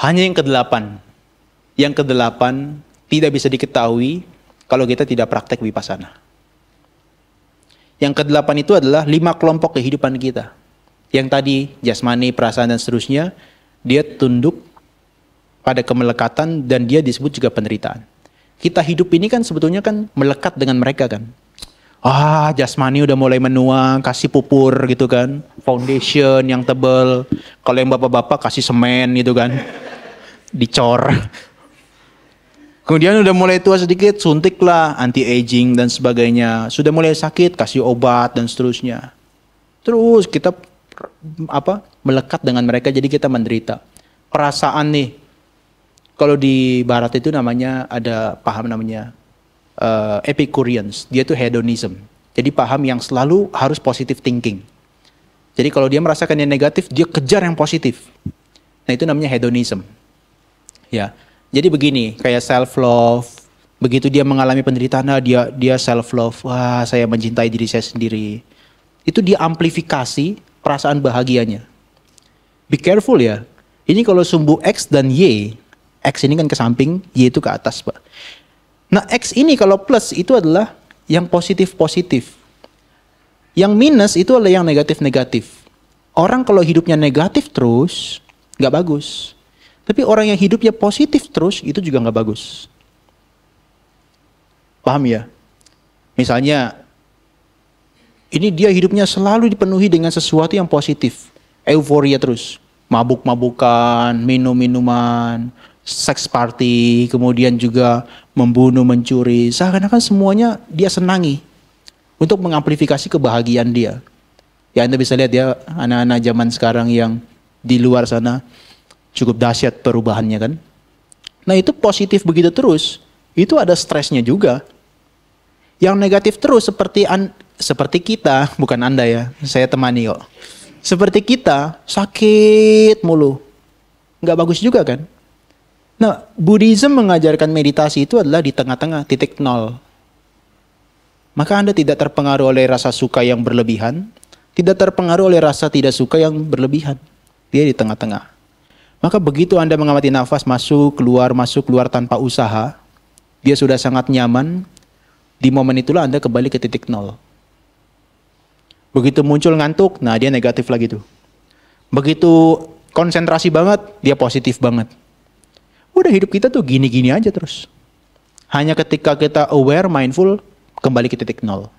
Hanya yang ke-8. Yang ke-8 tidak bisa diketahui kalau kita tidak praktek vipassana. Yang ke-8 itu adalah 5 kelompok kehidupan kita. Yang tadi, jasmani, perasaan, dan seterusnya, dia tunduk pada kemelekatan dan dia disebut juga penderitaan. Kita hidup ini kan sebetulnya kan melekat dengan mereka kan. Jasmani udah mulai menua, kasih pupur gitu kan. Foundation yang tebal. Kalau yang bapak-bapak kasih semen gitu kan. Dicor. Kemudian udah mulai tua sedikit, suntiklah anti-aging dan sebagainya. Sudah mulai sakit, kasih obat dan seterusnya. Terus kita melekat dengan mereka, jadi kita menderita. Perasaan nih, kalau di barat itu namanya ada paham namanya Epicureans. Dia tuh hedonism. Jadi paham yang selalu harus positive thinking. Jadi kalau dia merasakan yang negatif, dia kejar yang positif. Nah itu namanya hedonism. Ya. Jadi begini, kayak self love, begitu dia mengalami penderitaan, dia self love, wah saya mencintai diri saya sendiri. Itu dia amplifikasi perasaan bahagianya. Be careful ya. Ini kalau sumbu X dan Y, X ini kan ke samping, Y itu ke atas, Pak. Nah, X ini kalau plus itu adalah yang positif-positif. Yang minus itu adalah yang negatif-negatif. Orang kalau hidupnya negatif terus, nggak bagus. Tapi orang yang hidupnya positif terus, itu juga nggak bagus. Paham ya? Misalnya, ini dia hidupnya selalu dipenuhi dengan sesuatu yang positif. Euforia terus. Mabuk-mabukan, minum-minuman, seks party, kemudian juga membunuh, mencuri. Seakan-akan semuanya dia senangi. Untuk mengamplifikasi kebahagiaan dia. Ya Anda bisa lihat ya, anak-anak zaman sekarang yang di luar sana, cukup dahsyat perubahannya kan. Nah itu positif begitu terus, itu ada stresnya juga. Yang negatif terus seperti kita, bukan Anda ya, saya temani kok. Seperti kita, sakit mulu. Nggak bagus juga kan. Nah, Buddhism mengajarkan meditasi itu adalah di tengah-tengah, titik nol. Maka Anda tidak terpengaruh oleh rasa suka yang berlebihan, tidak terpengaruh oleh rasa tidak suka yang berlebihan. Dia di tengah-tengah. Maka begitu Anda mengamati nafas masuk, keluar tanpa usaha, dia sudah sangat nyaman, di momen itulah Anda kembali ke titik nol. Begitu muncul ngantuk, nah dia negatif lagi tuh. Begitu konsentrasi banget, dia positif banget. Udah hidup kita tuh gini-gini aja terus. Hanya ketika kita aware, mindful, kembali ke titik nol.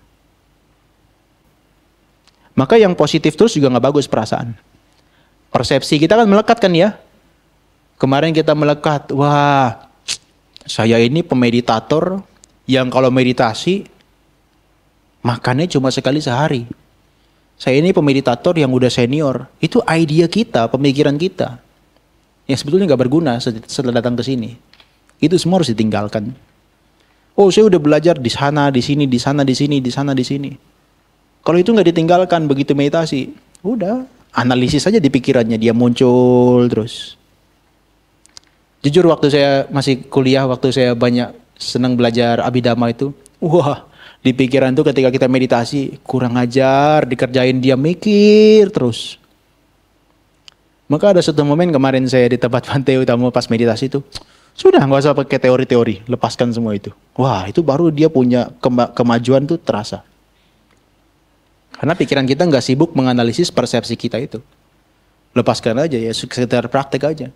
Maka yang positif terus juga nggak bagus perasaan. Persepsi kita kan melekat kan ya. Kemarin kita melekat, wah saya ini pemeditator yang kalau meditasi makannya cuma sekali sehari. Saya ini pemeditator yang udah senior. Itu idea kita, pemikiran kita. Yang sebetulnya nggak berguna setelah datang ke sini. Itu semua harus ditinggalkan. Oh saya udah belajar di sana, di sini, di sana, di sini, di sana, di sini. Kalau itu nggak ditinggalkan begitu meditasi, udah analisis saja di pikirannya, dia muncul terus. Jujur waktu saya masih kuliah, waktu saya banyak senang belajar abidama itu, wah, di pikiran tuh ketika kita meditasi, kurang ajar, dikerjain dia mikir terus. Maka ada satu momen kemarin saya di tempat Pantai Utama pas meditasi itu, sudah nggak usah pakai teori-teori, lepaskan semua itu. Wah, itu baru dia punya kemajuan tuh terasa. Karena pikiran kita nggak sibuk menganalisis persepsi kita itu. Lepaskan aja ya, sekedar praktek aja.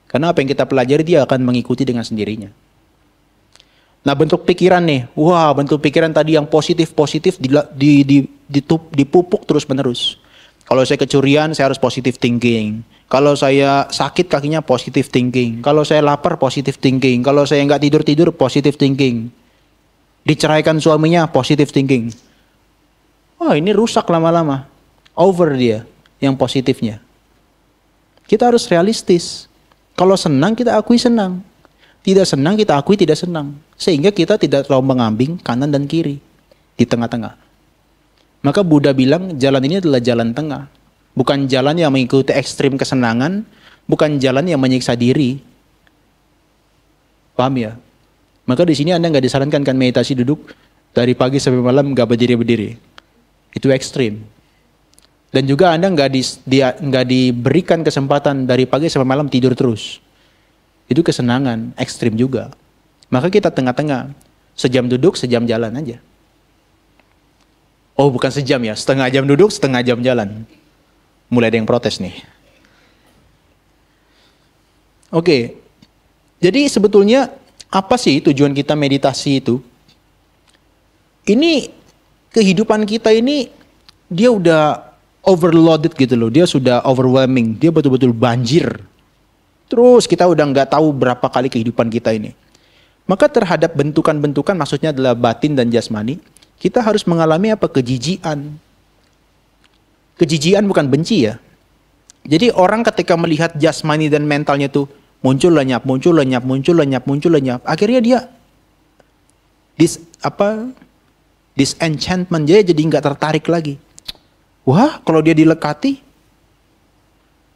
Karena apa yang kita pelajari dia akan mengikuti dengan sendirinya. Nah bentuk pikiran nih, wah bentuk pikiran tadi yang positif-positif dipupuk terus menerus. Kalau saya kecurian, saya harus positive thinking. Kalau saya sakit kakinya, positive thinking. Kalau saya lapar, positive thinking. Kalau saya nggak tidur-tidur, positive thinking. Diceraikan suaminya, positive thinking. Wah ini rusak lama-lama. Over dia, yang positifnya. Kita harus realistis. Kalau senang, kita akui senang. Tidak senang, kita akui tidak senang. Sehingga kita tidak terlalu mengambing kanan dan kiri. Di tengah-tengah. Maka Buddha bilang jalan ini adalah jalan tengah. Bukan jalan yang mengikuti ekstrim kesenangan. Bukan jalan yang menyiksa diri. Paham ya? Maka di sini Anda nggak disarankan kan meditasi duduk dari pagi sampai malam nggak berdiri-berdiri. Itu ekstrim. Dan juga Anda nggak diberikan kesempatan dari pagi sampai malam tidur terus. Itu kesenangan, ekstrim juga. Maka kita tengah-tengah. Sejam duduk, sejam jalan aja. Oh bukan sejam ya, setengah jam duduk, setengah jam jalan. Mulai ada yang protes nih. Oke, jadi sebetulnya apa sih tujuan kita meditasi itu? Ini kehidupan kita ini dia udah overloaded gitu loh, dia sudah overwhelming, dia betul-betul banjir. Terus kita udah nggak tahu berapa kali kehidupan kita ini. Maka terhadap bentukan-bentukan maksudnya adalah batin dan jasmani, kita harus mengalami apa? Kejijian. Kejijian bukan benci ya. Jadi orang ketika melihat jasmani dan mentalnya tuh muncul lenyap, muncul lenyap, muncul lenyap, muncul lenyap, akhirnya dia disenchantment, dia jadi nggak tertarik lagi. Wah, kalau dia dilekati,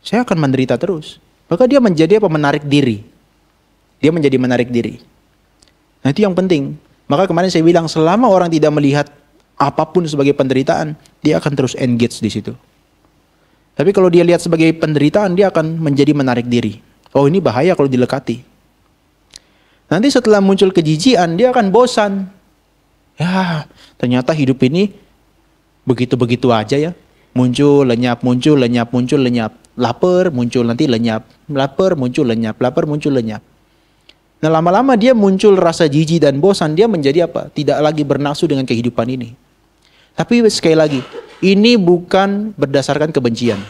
saya akan menderita terus. Maka dia menjadi apa? Menarik diri. Dia menjadi menarik diri. Nah itu yang penting. Maka kemarin saya bilang selama orang tidak melihat apapun sebagai penderitaan, dia akan terus engage di situ. Tapi kalau dia lihat sebagai penderitaan, dia akan menjadi menarik diri. Oh ini bahaya kalau dilekati. Nanti setelah muncul kejijian, dia akan bosan. Ya ternyata hidup ini begitu-begitu aja ya. Muncul, lenyap, muncul, lenyap, muncul, lenyap. Lapar, muncul, nanti lenyap. Lapar, muncul, lenyap. Lapar, muncul, lenyap. Nah lama-lama dia muncul rasa jijik dan bosan, dia menjadi apa? Tidak lagi bernafsu dengan kehidupan ini. Tapi sekali lagi, ini bukan berdasarkan kebencian.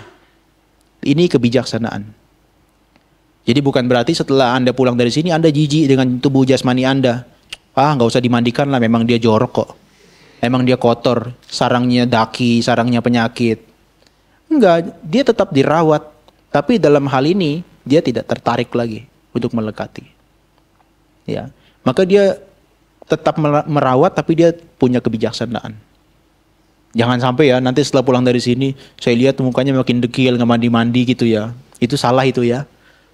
Ini kebijaksanaan. Jadi bukan berarti setelah Anda pulang dari sini, Anda jijik dengan tubuh jasmani Anda. Ah nggak usah dimandikan lah, memang dia jorok kok. Memang dia kotor, sarangnya daki, sarangnya penyakit. Enggak, dia tetap dirawat. Tapi dalam hal ini, dia tidak tertarik lagi untuk melekati. Ya, maka dia tetap merawat tapi dia punya kebijaksanaan. Jangan sampai ya nanti setelah pulang dari sini saya lihat mukanya makin dekil, nggak mandi-mandi gitu ya. Itu salah itu ya.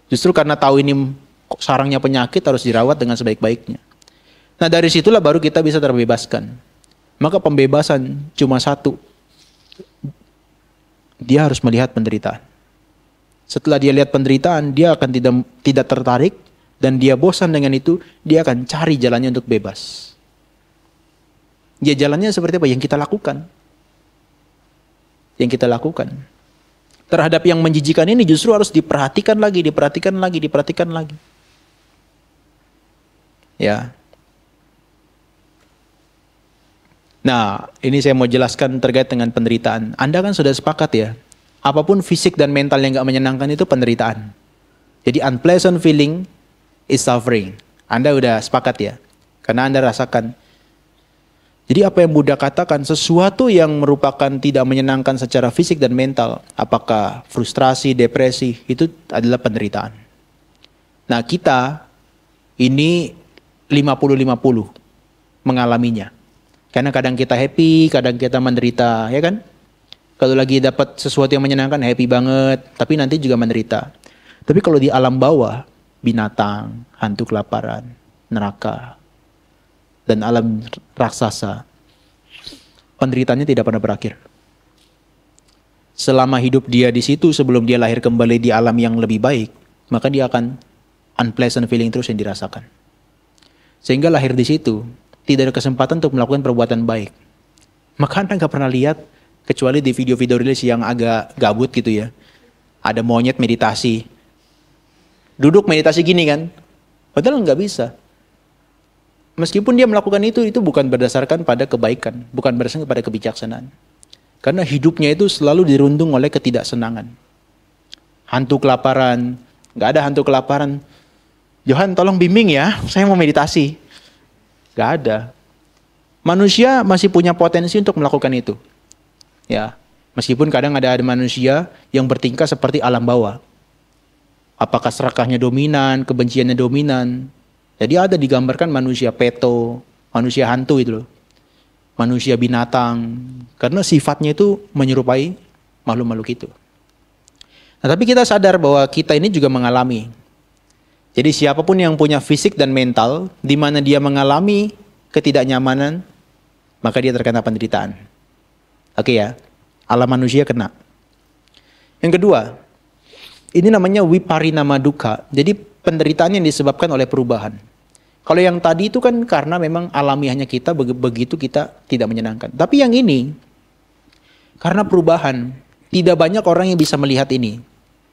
Justru karena tahu ini sarangnya penyakit harus dirawat dengan sebaik-baiknya. Nah dari situlah baru kita bisa terbebaskan. Maka pembebasan cuma satu. Dia harus melihat penderitaan. Setelah dia lihat penderitaan, dia akan tidak tertarik. Dan dia bosan dengan itu, dia akan cari jalannya untuk bebas. Ya jalannya seperti apa? Yang kita lakukan. Yang kita lakukan. Terhadap yang menjijikan ini justru harus diperhatikan lagi, diperhatikan lagi, diperhatikan lagi. Ya. Nah, ini saya mau jelaskan terkait dengan penderitaan. Anda kan sudah sepakat ya, apapun fisik dan mental yang gak menyenangkan itu penderitaan. Jadi unpleasant feeling is suffering. Anda udah sepakat ya? Karena Anda rasakan. Jadi apa yang Buddha katakan, sesuatu yang merupakan tidak menyenangkan secara fisik dan mental, apakah frustrasi, depresi, itu adalah penderitaan. Nah kita, ini 50-50 mengalaminya. Karena kadang kita happy, kadang kita menderita, ya kan? Kalau lagi dapat sesuatu yang menyenangkan, happy banget, tapi nanti juga menderita. Tapi kalau di alam bawah, binatang, hantu kelaparan, neraka, dan alam raksasa. Penderitaannya tidak pernah berakhir. Selama hidup dia di situ sebelum dia lahir kembali di alam yang lebih baik, maka dia akan unpleasant feeling terus yang dirasakan. Sehingga lahir di situ, tidak ada kesempatan untuk melakukan perbuatan baik. Maka Anda nggak pernah lihat, kecuali di video-video rilis yang agak gabut gitu ya. Ada monyet meditasi. Duduk meditasi gini kan. Padahal nggak bisa. Meskipun dia melakukan itu bukan berdasarkan pada kebaikan. Bukan berdasarkan pada kebijaksanaan. Karena hidupnya itu selalu dirundung oleh ketidaksenangan. Hantu kelaparan. Nggak ada hantu kelaparan. Johan tolong bimbing ya, saya mau meditasi. Nggak ada. Manusia masih punya potensi untuk melakukan itu. Ya, meskipun kadang ada manusia yang bertingkah seperti alam bawah. Apakah serakahnya dominan, kebenciannya dominan. Jadi ada digambarkan manusia peto, manusia hantu itu loh. Manusia binatang. Karena sifatnya itu menyerupai makhluk-makhluk itu. Nah, tapi kita sadar bahwa kita ini juga mengalami. Jadi siapapun yang punya fisik dan mental, di mana dia mengalami ketidaknyamanan, maka dia terkena penderitaan. Oke ya, alam manusia kena. Yang kedua, ini namanya viparinama dukkha. Jadi penderitaan yang disebabkan oleh perubahan. Kalau yang tadi itu kan karena memang alamiahnya kita begitu kita tidak menyenangkan. Tapi yang ini, karena perubahan, tidak banyak orang yang bisa melihat ini.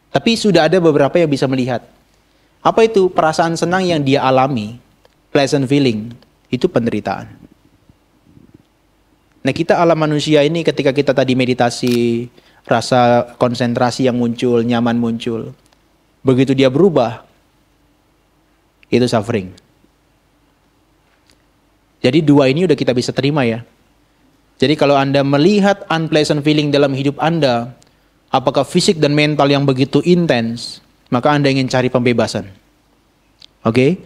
Tapi sudah ada beberapa yang bisa melihat. Apa itu? Perasaan senang yang dia alami, pleasant feeling, itu penderitaan. Nah kita alam manusia ini ketika kita tadi meditasi, rasa konsentrasi yang muncul, nyaman muncul. Begitu dia berubah, itu suffering. Jadi dua ini udah kita bisa terima ya. Jadi kalau Anda melihat unpleasant feeling dalam hidup Anda, apakah fisik dan mental yang begitu intens, maka Anda ingin cari pembebasan. Oke?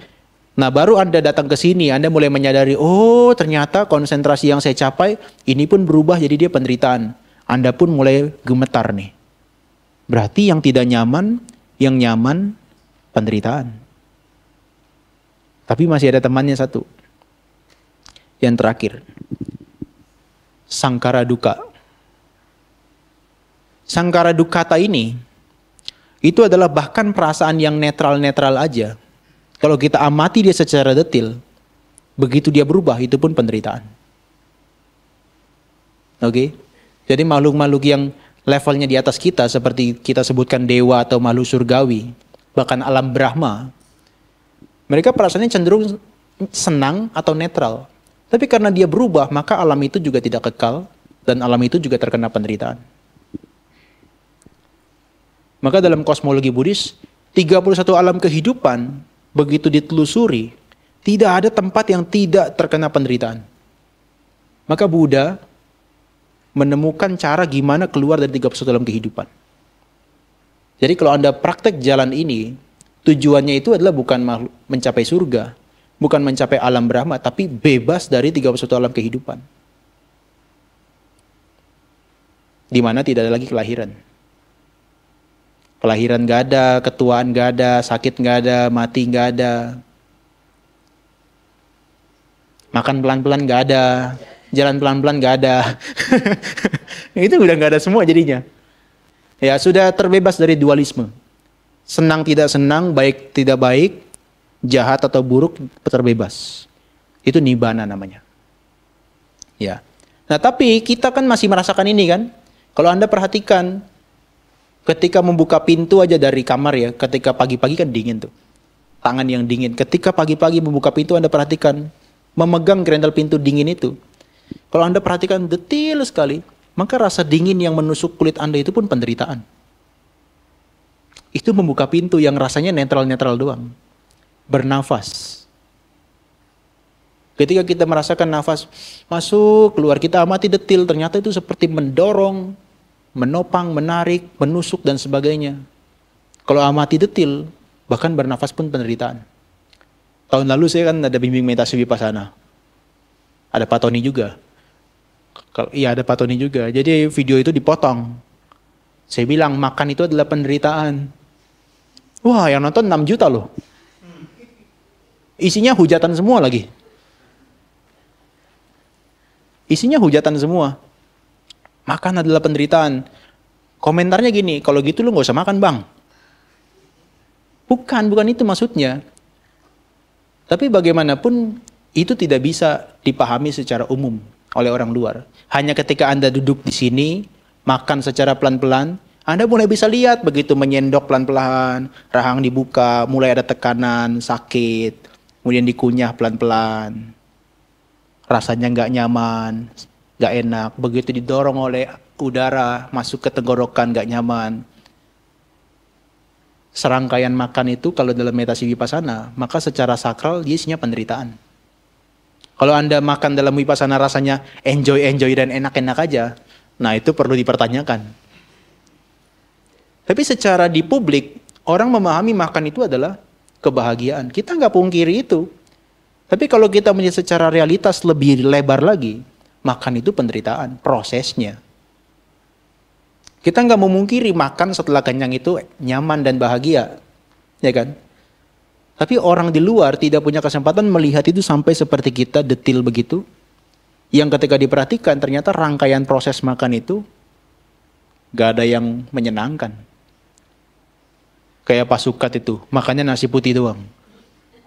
Nah baru Anda datang ke sini, Anda mulai menyadari, oh ternyata konsentrasi yang saya capai, ini pun berubah jadi dia penderitaan. Anda pun mulai gemetar nih. Berarti yang tidak nyaman, yang nyaman, penderitaan. Tapi masih ada temannya satu. Yang terakhir, sangkara dukkha. Sangkara dukkata ini, itu adalah bahkan perasaan yang netral-netral aja. Kalau kita amati dia secara detail, begitu dia berubah, itu pun penderitaan. Oke? Jadi makhluk-makhluk yang levelnya di atas kita, seperti kita sebutkan dewa atau makhluk surgawi, bahkan alam Brahma, mereka perasaannya cenderung senang atau netral. Tapi karena dia berubah, maka alam itu juga tidak kekal, dan alam itu juga terkena penderitaan. Maka dalam kosmologi Buddhis, 31 alam kehidupan, begitu ditelusuri, tidak ada tempat yang tidak terkena penderitaan. Maka Buddha menemukan cara gimana keluar dari 31 alam kehidupan. Jadi kalau Anda praktek jalan ini, tujuannya itu adalah bukan mencapai surga, bukan mencapai alam Brahma, tapi bebas dari 31 alam kehidupan. Di mana tidak ada lagi kelahiran. Kelahiran gak ada, ketuaan gak ada, sakit gak ada, mati gak ada. Makan pelan-pelan gak ada, jalan pelan-pelan gak ada. Itu udah gak ada semua jadinya. Ya sudah terbebas dari dualisme. Senang tidak senang, baik tidak baik, jahat atau buruk terbebas. Itu nibbana namanya. Ya. Nah, tapi kita kan masih merasakan ini kan? Kalau Anda perhatikan ketika membuka pintu aja dari kamar ya, ketika pagi-pagi kan dingin tuh. Tangan yang dingin. Ketika pagi-pagi membuka pintu Anda perhatikan memegang gerendal pintu dingin itu. Kalau Anda perhatikan detail sekali, maka rasa dingin yang menusuk kulit Anda itu pun penderitaan. Itu membuka pintu yang rasanya netral-netral doang. Bernafas. Ketika kita merasakan nafas masuk, keluar, kita amati detil, ternyata itu seperti mendorong, menopang, menarik, menusuk, dan sebagainya. Kalau amati detil, bahkan bernafas pun penderitaan. Tahun lalu saya kan ada bimbing meditasi vipassana. Ada Pak Tony juga. Iya ada Pak Tony juga. Jadi video itu dipotong. Saya bilang makan itu adalah penderitaan. Wah yang nonton 6 juta loh. Isinya hujatan semua lagi. Isinya hujatan semua. Makan adalah penderitaan. Komentarnya gini, kalau gitu lu nggak usah makan bang. Bukan itu maksudnya. Tapi bagaimanapun itu tidak bisa dipahami secara umum oleh orang luar. Hanya ketika Anda duduk di sini, makan secara pelan-pelan, Anda mulai bisa lihat begitu menyendok pelan-pelan, rahang dibuka, mulai ada tekanan, sakit, kemudian dikunyah pelan-pelan. Rasanya nggak nyaman, nggak enak. Begitu didorong oleh udara, masuk ke tenggorokan, nggak nyaman. Serangkaian makan itu kalau dalam meditasi vipassana, maka secara sakral dia isinya penderitaan. Kalau Anda makan dalam vipassana rasanya enjoy dan enak-enak aja, nah itu perlu dipertanyakan. Tapi secara di publik, orang memahami makan itu adalah kebahagiaan. Kita nggak pungkiri itu. Tapi kalau kita melihat secara realitas lebih lebar lagi, makan itu penderitaan, prosesnya. Kita nggak memungkiri makan setelah kenyang itu nyaman dan bahagia, ya kan? Tapi orang di luar tidak punya kesempatan melihat itu sampai seperti kita detil begitu. Yang ketika diperhatikan ternyata rangkaian proses makan itu nggak ada yang menyenangkan. Kayak pasukat itu, makannya nasi putih doang.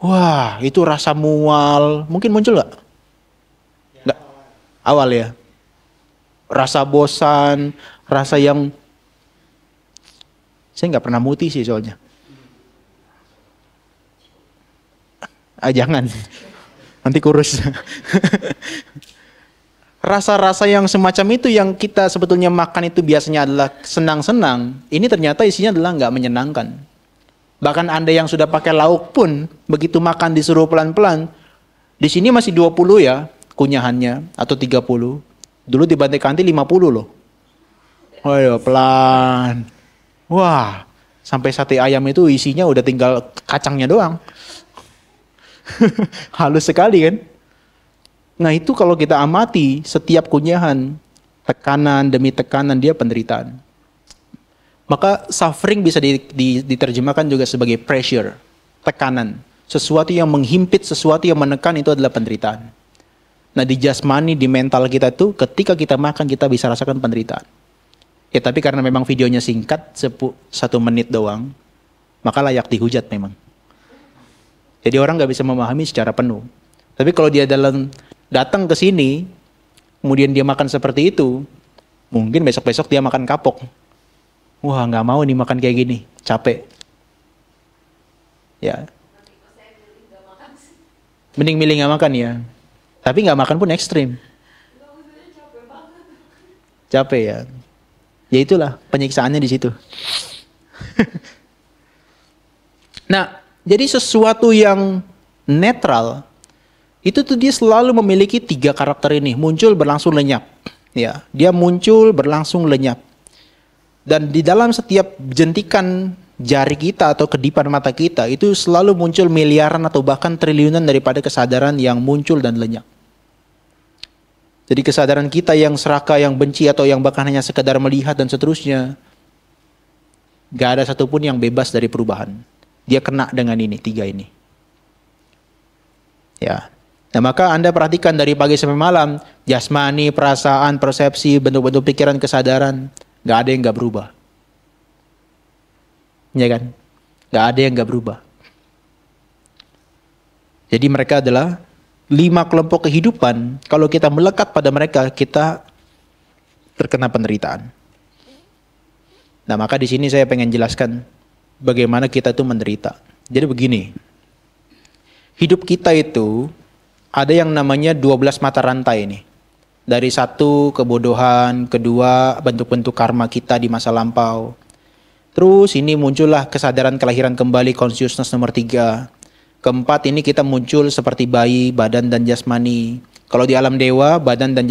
Wah, itu rasa mual. Mungkin muncul nggak? Nggak. Awal ya. Rasa bosan, rasa yang... Saya nggak pernah muti sih soalnya. Jangan. Nanti kurus. Rasa-rasa yang semacam itu yang kita sebetulnya makan itu biasanya adalah senang-senang. Ini ternyata isinya adalah nggak menyenangkan. Bahkan Anda yang sudah pakai lauk pun, begitu makan disuruh pelan-pelan, di sini masih 20 ya, kunyahannya, atau 30. Dulu di Bantai Kanti 50 loh. Oh ya, pelan. Wah, sampai sate ayam itu isinya udah tinggal kacangnya doang. Halus sekali kan? Nah itu kalau kita amati, setiap kunyahan, tekanan demi tekanan, dia penderitaan. Maka suffering bisa diterjemahkan juga sebagai pressure, tekanan. Sesuatu yang menghimpit, sesuatu yang menekan itu adalah penderitaan. Nah di jasmani, di mental kita itu ketika kita makan kita bisa rasakan penderitaan. Ya tapi karena memang videonya singkat, 1 menit doang, maka layak dihujat memang. Jadi orang nggak bisa memahami secara penuh. Tapi kalau dia datang ke sini, kemudian dia makan seperti itu, mungkin besok-besok dia makan kapok. Wah nggak mau nih makan kayak gini, capek. Ya. Mending milih nggak makan ya. Tapi nggak makan pun ekstrim. Capek ya. Ya itulah penyiksaannya di situ. Nah, jadi sesuatu yang netral itu tuh dia selalu memiliki 3 karakter ini, muncul, berlangsung, lenyap. Ya, dia muncul, berlangsung, lenyap. Dan di dalam setiap jentikan jari kita atau kedipan mata kita itu selalu muncul miliaran atau bahkan triliunan daripada kesadaran yang muncul dan lenyap. Jadi kesadaran kita yang serakah, yang benci atau yang bahkan hanya sekedar melihat dan seterusnya, gak ada satupun yang bebas dari perubahan. Dia kena dengan ini, 3 ini. Ya. Nah maka Anda perhatikan dari pagi sampai malam, jasmani, perasaan, persepsi, bentuk-bentuk pikiran, kesadaran, gak ada yang gak berubah. Ya kan? Gak ada yang gak berubah. Jadi mereka adalah 5 kelompok kehidupan. Kalau kita melekat pada mereka, kita terkena penderitaan. Nah maka di sini saya pengen jelaskan bagaimana kita itu menderita. Jadi begini, hidup kita itu ada yang namanya 12 mata rantai nih. Dari 1 kebodohan, 2 bentuk-bentuk karma kita di masa lampau. Terus ini muncullah kesadaran kelahiran kembali, consciousness nomor 3. 4 ini kita muncul seperti bayi, badan dan jasmani. Kalau di alam dewa, badan dan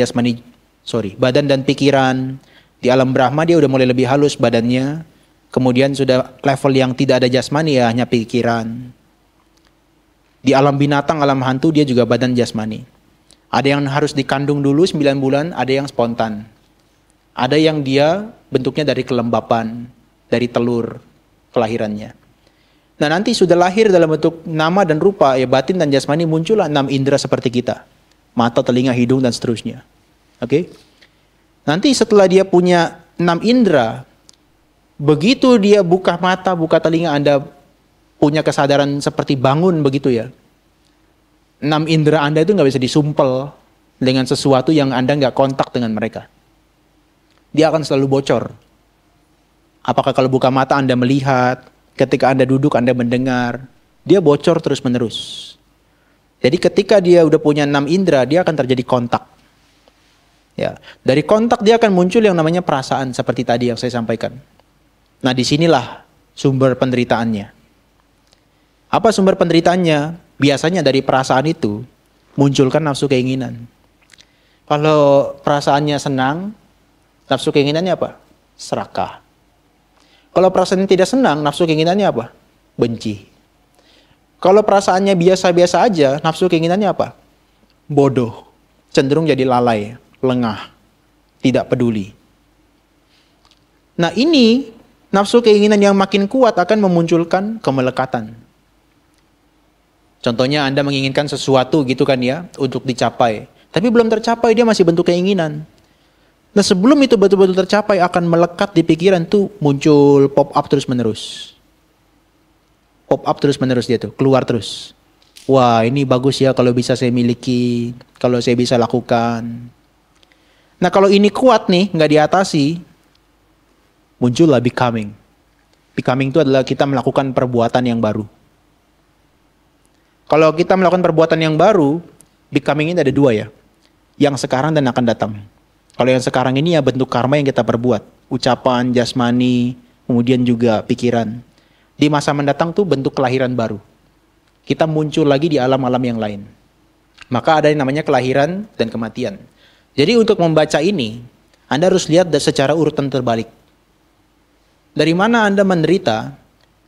pikiran. Di alam Brahma dia udah mulai lebih halus badannya. Kemudian sudah level yang tidak ada jasmani ya hanya pikiran. Di alam binatang, alam hantu dia juga badan jasmani. Ada yang harus dikandung dulu 9 bulan, ada yang spontan. Ada yang dia bentuknya dari kelembapan, dari telur kelahirannya. Nah nanti sudah lahir dalam bentuk nama dan rupa, ya batin dan jasmani, muncullah 6 indera seperti kita. Mata, telinga, hidung, dan seterusnya. Oke? Nanti setelah dia punya 6 indera, begitu dia buka mata, buka telinga, Anda punya kesadaran seperti bangun begitu ya. 6 indera Anda itu nggak bisa disumpel dengan sesuatu yang Anda nggak kontak dengan mereka. Dia akan selalu bocor. Apakah kalau buka mata Anda melihat, ketika Anda duduk Anda mendengar, dia bocor terus menerus. Jadi ketika dia udah punya 6 indera, dia akan terjadi kontak. Ya, dari kontak dia akan muncul yang namanya perasaan seperti tadi yang saya sampaikan. Nah, disinilah sumber penderitaannya. Apa sumber penderitaannya? Biasanya dari perasaan itu munculkan nafsu keinginan. Kalau perasaannya senang, nafsu keinginannya apa? Serakah. Kalau perasaannya tidak senang, nafsu keinginannya apa? Benci. Kalau perasaannya biasa-biasa aja, nafsu keinginannya apa? Bodoh. Cenderung jadi lalai, lengah, tidak peduli. Nah ini, nafsu keinginan yang makin kuat akan memunculkan kemelekatan. Contohnya Anda menginginkan sesuatu gitu kan ya, untuk dicapai. Tapi belum tercapai, dia masih bentuk keinginan. Nah sebelum itu betul-betul tercapai, akan melekat di pikiran tuh, muncul pop up terus menerus. Pop up terus menerus dia tuh, keluar terus. Wah ini bagus ya kalau bisa saya miliki, kalau saya bisa lakukan. Nah kalau ini kuat nih, nggak diatasi, muncullah becoming. Becoming itu adalah kita melakukan perbuatan yang baru. Kalau kita melakukan perbuatan yang baru, becoming ini ada 2 ya. Yang sekarang dan akan datang. Kalau yang sekarang ini ya bentuk karma yang kita perbuat. Ucapan, jasmani, kemudian juga pikiran. Di masa mendatang tuh bentuk kelahiran baru. Kita muncul lagi di alam-alam yang lain. Maka ada yang namanya kelahiran dan kematian. Jadi untuk membaca ini, Anda harus lihat secara urutan terbalik. Dari mana Anda menderita?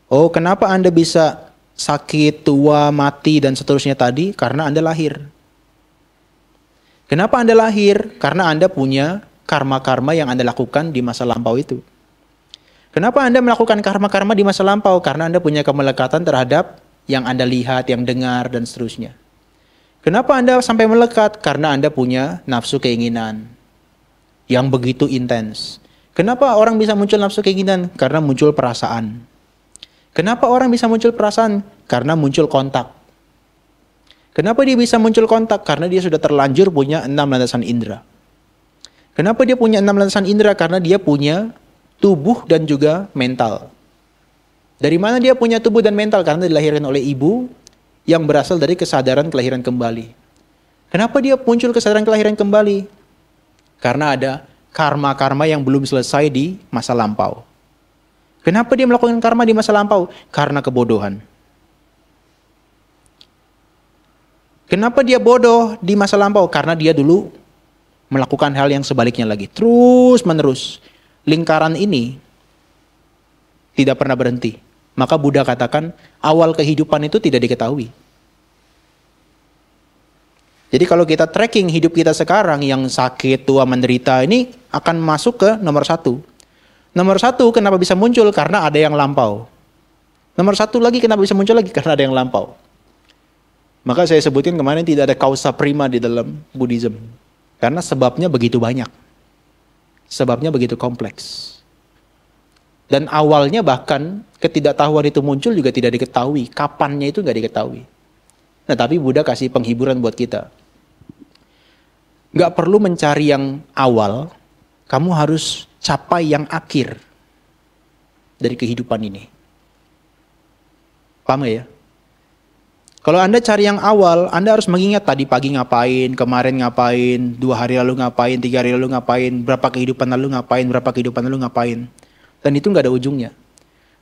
Oh, kenapa Anda bisa sakit, tua, mati, dan seterusnya tadi? Karena Anda lahir. Kenapa Anda lahir? Karena Anda punya karma-karma yang Anda lakukan di masa lampau itu. Kenapa Anda melakukan karma-karma di masa lampau? Karena Anda punya kemelekatan terhadap yang Anda lihat, yang dengar, dan seterusnya. Kenapa Anda sampai melekat? Karena Anda punya nafsu keinginan yang begitu intens. Kenapa orang bisa muncul nafsu keinginan? Karena muncul perasaan. Kenapa orang bisa muncul perasaan? Karena muncul kontak. Kenapa dia bisa muncul kontak? Karena dia sudah terlanjur punya 6 landasan indera. Kenapa dia punya 6 landasan indera? Karena dia punya tubuh dan juga mental. Dari mana dia punya tubuh dan mental? Karena dilahirkan oleh ibu yang berasal dari kesadaran kelahiran kembali. Kenapa dia muncul kesadaran kelahiran kembali? Karena ada karma-karma yang belum selesai di masa lampau. Kenapa dia melakukan karma di masa lampau? Karena kebodohan. Kenapa dia bodoh di masa lampau? Karena dia dulu melakukan hal yang sebaliknya lagi. Terus menerus. Lingkaran ini tidak pernah berhenti. Maka Buddha katakan awal kehidupan itu tidak diketahui. Jadi kalau kita tracking hidup kita sekarang yang sakit, tua, menderita, ini akan masuk ke nomor 1. Nomor 1 kenapa bisa muncul? Karena ada yang lampau. Nomor 1 lagi kenapa bisa muncul lagi? Karena ada yang lampau. Maka saya sebutin kemarin tidak ada kausa prima di dalam Buddhism. Karena sebabnya begitu banyak. Sebabnya begitu kompleks. Dan awalnya bahkan ketidaktahuan itu muncul juga tidak diketahui. Kapannya itu nggak diketahui. Nah tapi Buddha kasih penghiburan buat kita. Nggak perlu mencari yang awal. Kamu harus capai yang akhir dari kehidupan ini. Paham gak ya? Kalau Anda cari yang awal, Anda harus mengingat tadi pagi ngapain, kemarin ngapain, 2 hari lalu ngapain, 3 hari lalu ngapain, berapa kehidupan lalu ngapain, berapa kehidupan lalu ngapain. Dan itu nggak ada ujungnya.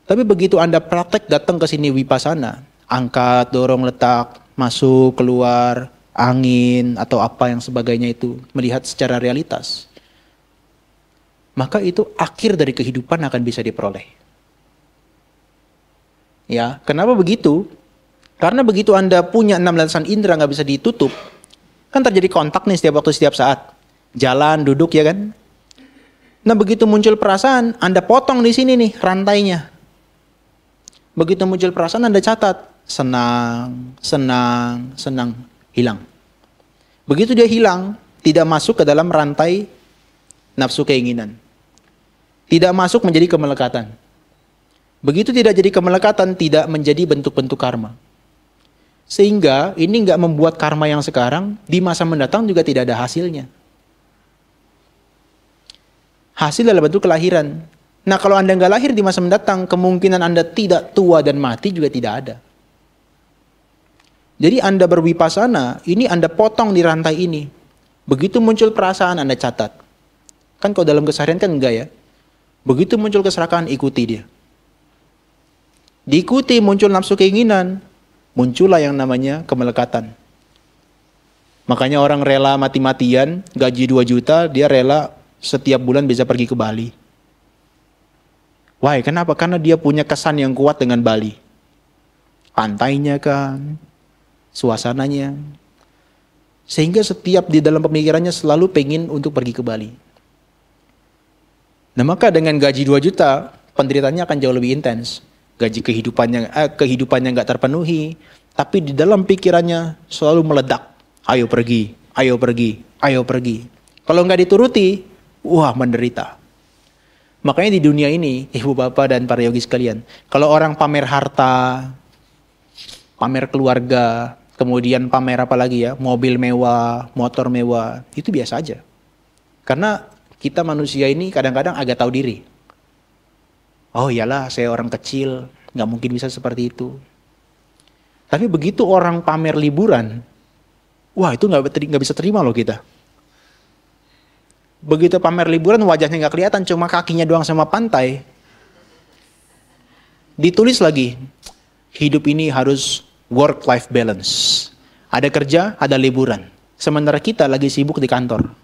Tapi begitu Anda praktek datang ke sini vipassana, angkat, dorong, letak, masuk, keluar, angin, atau apa yang sebagainya itu, melihat secara realitas. Maka itu akhir dari kehidupan akan bisa diperoleh. Ya, kenapa begitu? Karena begitu Anda punya 6 landasan indera nggak bisa ditutup, kan terjadi kontak nih setiap waktu, setiap saat. Jalan, duduk ya kan? Nah begitu muncul perasaan, Anda potong di sini nih rantainya. Begitu muncul perasaan Anda catat, senang, senang, senang, hilang. Begitu dia hilang, tidak masuk ke dalam rantai nafsu keinginan. Tidak masuk menjadi kemelekatan. Begitu tidak jadi kemelekatan, tidak menjadi bentuk-bentuk karma. Sehingga ini nggak membuat karma yang sekarang, di masa mendatang juga tidak ada hasilnya. Hasil adalah bentuk kelahiran. Nah kalau Anda nggak lahir di masa mendatang, kemungkinan Anda tidak tua dan mati juga tidak ada. Jadi Anda berwipasana, ini Anda potong di rantai ini. Begitu muncul perasaan Anda catat. Kan kalau dalam keseharian kan enggak ya. Begitu muncul keserakahan, ikuti dia. Diikuti muncul nafsu keinginan, muncullah yang namanya kemelekatan. Makanya orang rela mati-matian, gaji 2 juta, dia rela setiap bulan bisa pergi ke Bali. Why? Kenapa? Karena dia punya kesan yang kuat dengan Bali. Pantainya kan, suasananya. Sehingga setiap di dalam pemikirannya selalu pengen untuk pergi ke Bali. Nah maka dengan gaji 2 juta, penderitaannya akan jauh lebih intens. Gaji kehidupannya nggak terpenuhi, tapi di dalam pikirannya selalu meledak. Ayo pergi, ayo pergi, ayo pergi. Kalau nggak dituruti, wah menderita. Makanya di dunia ini, ibu bapak dan para yogi sekalian, kalau orang pamer harta, pamer keluarga, kemudian pamer apa lagi ya, mobil mewah, motor mewah, itu biasa aja. Karena kita manusia ini kadang-kadang agak tahu diri. Oh iyalah, saya orang kecil, nggak mungkin bisa seperti itu. Tapi begitu orang pamer liburan, wah itu nggak bisa terima loh kita. Begitu pamer liburan, wajahnya nggak kelihatan, cuma kakinya doang sama pantai. Ditulis lagi, hidup ini harus work-life balance. Ada kerja, ada liburan. Sementara kita lagi sibuk di kantor.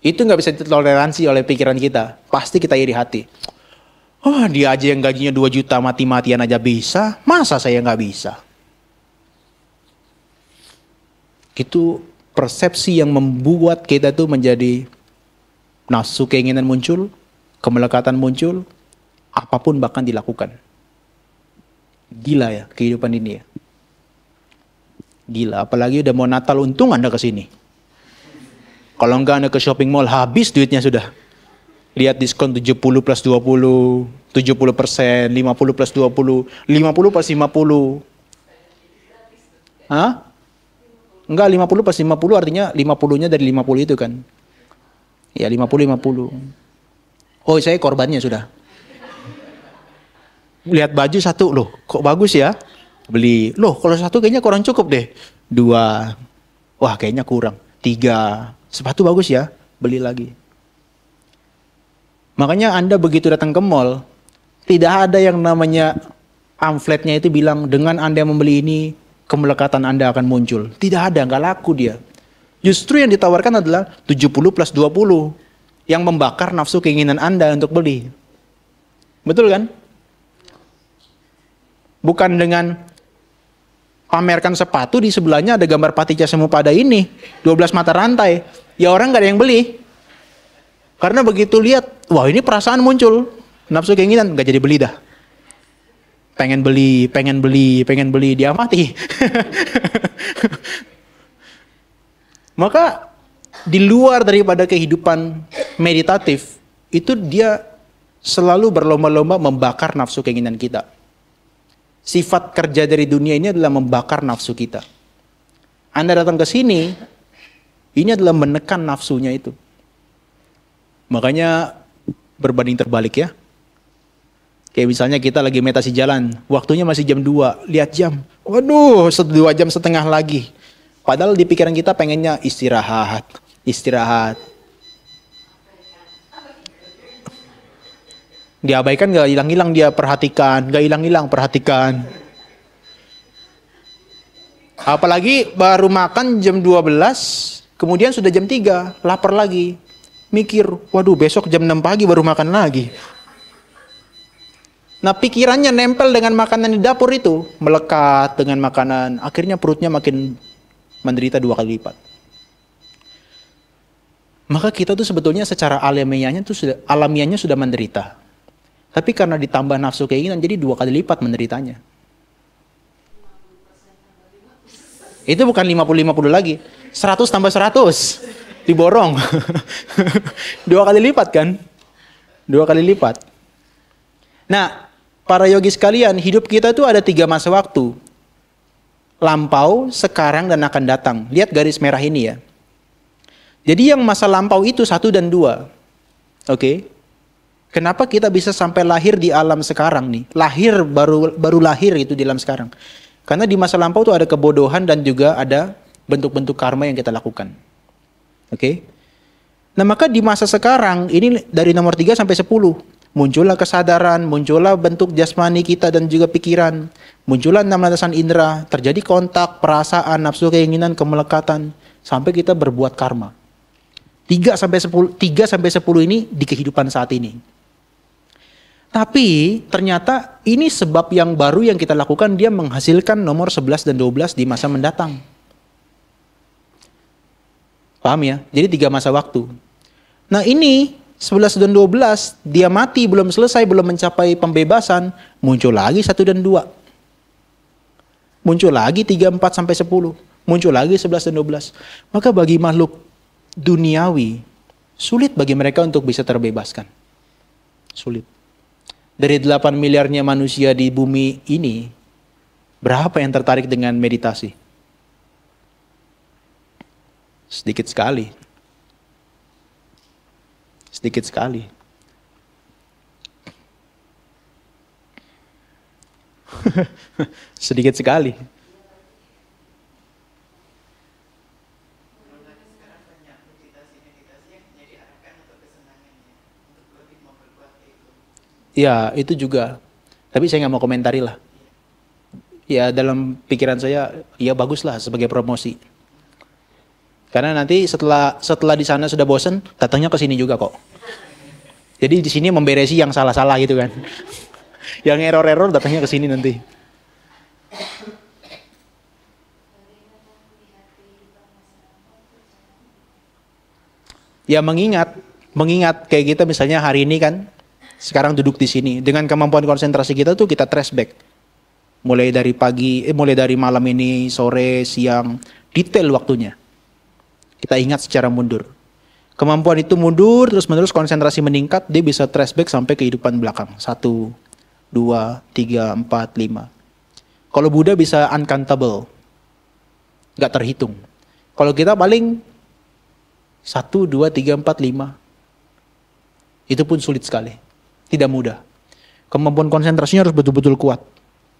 Itu nggak bisa ditoleransi oleh pikiran kita. Pasti kita iri hati. Oh, dia aja yang gajinya 2 juta mati-matian aja bisa. Masa saya nggak bisa? Itu persepsi yang membuat kita tuh menjadi nafsu keinginan muncul, kemelekatan muncul, apapun bahkan dilakukan. Gila ya kehidupan ini ya. Gila, apalagi udah mau Natal, untung Anda kesini. Kalau enggak Anda ke shopping mall, habis duitnya sudah. Lihat diskon 70 plus 20, 70%, 50 plus 20, 50 plus 50. Hah? Enggak, 50 plus 50 artinya 50-nya dari 50 itu kan. Ya 50-50. Oh saya korbannya sudah. Lihat baju satu, loh kok bagus ya? Beli. Loh kalau satu kayaknya kurang cukup deh. 2. Wah kayaknya kurang. 3. Sepatu bagus ya, beli lagi. Makanya Anda begitu datang ke mall, tidak ada yang namanya pamfletnya itu bilang dengan Anda membeli ini, kemelekatan Anda akan muncul. Tidak ada, nggak laku dia. Justru yang ditawarkan adalah 70 plus 20, yang membakar nafsu keinginan Anda untuk beli. Betul kan? Bukan dengan pamerkan sepatu, di sebelahnya ada gambar Patija Samupada ini, 12 mata rantai. Ya orang nggak ada yang beli. Karena begitu lihat, wah ini perasaan muncul. Nafsu keinginan, nggak jadi beli dah. Pengen beli, pengen beli, pengen beli, dia mati. Maka di luar daripada kehidupan meditatif, itu dia selalu berlomba-lomba membakar nafsu keinginan kita. Sifat kerja dari dunia ini adalah membakar nafsu kita. Anda datang ke sini, ini adalah menekan nafsunya itu. Makanya berbanding terbalik ya. Kayak misalnya kita lagi meditasi jalan, waktunya masih jam 2, lihat jam. Waduh, 2 jam setengah lagi. Padahal di pikiran kita pengennya istirahat, istirahat. Diabaikan gak hilang-hilang dia, perhatikan, gak hilang-hilang, perhatikan. Apalagi baru makan jam 12, kemudian sudah jam 3, lapar lagi. Mikir, waduh besok jam 6 pagi baru makan lagi. Nah pikirannya nempel dengan makanan di dapur itu, melekat dengan makanan, akhirnya perutnya makin menderita 2 kali lipat. Maka kita tuh sebetulnya secara alamiahnya sudah menderita. Tapi karena ditambah nafsu keinginan, jadi 2 kali lipat menderitanya. Itu bukan 50-50 lagi. 100 tambah 100. Diborong. 2 kali lipat kan? 2 kali lipat. Nah, para yogi sekalian, hidup kita itu ada 3 masa waktu. Lampau, sekarang, dan akan datang. Lihat garis merah ini ya. Jadi yang masa lampau itu 1 dan 2. Oke. Kenapa kita bisa sampai lahir di alam sekarang nih? Lahir, baru lahir itu di alam sekarang. Karena di masa lampau itu ada kebodohan dan juga ada bentuk-bentuk karma yang kita lakukan. Oke. Nah maka di masa sekarang, ini dari nomor 3 sampai 10. Muncullah kesadaran, muncullah bentuk jasmani kita dan juga pikiran. Muncullah 6 landasan indera, terjadi kontak, perasaan, nafsu, keinginan, kemelekatan. Sampai kita berbuat karma. 3 sampai 10 ini di kehidupan saat ini. Tapi ternyata ini sebab yang baru yang kita lakukan, dia menghasilkan nomor 11 dan 12 di masa mendatang. Paham ya? Jadi 3 masa waktu. Nah ini 11 dan 12, dia mati belum selesai, belum mencapai pembebasan, muncul lagi 1 dan 2. Muncul lagi 3, 4 sampai 10. Muncul lagi 11 dan 12. Maka bagi makhluk duniawi, sulit bagi mereka untuk bisa terbebaskan. Sulit. Dari 8 miliarnya manusia di bumi ini, berapa yang tertarik dengan meditasi? Sedikit sekali. Sedikit sekali. Sedikit sekali. Ya, itu juga. Tapi saya nggak mau komentari lah. Ya, dalam pikiran saya, ya bagus lah sebagai promosi. Karena nanti setelah di sana sudah bosen, datangnya ke sini juga kok. Jadi di sini memberesi yang salah-salah gitu kan. Yang error-error datangnya ke sini nanti. Ya mengingat kayak kita misalnya hari ini kan, sekarang duduk di sini, dengan kemampuan konsentrasi kita tuh kita trace back. Mulai dari malam ini, sore, siang, detail waktunya. Kita ingat secara mundur. Kemampuan itu mundur, terus-menerus konsentrasi meningkat, dia bisa trace back sampai kehidupan belakang. 1, 2, 3, 4, 5. Kalau Buddha bisa uncountable. Gak terhitung. Kalau kita paling 1, 2, 3, 4, 5. Itu pun sulit sekali. Tidak mudah. Kemampuan konsentrasinya harus betul-betul kuat.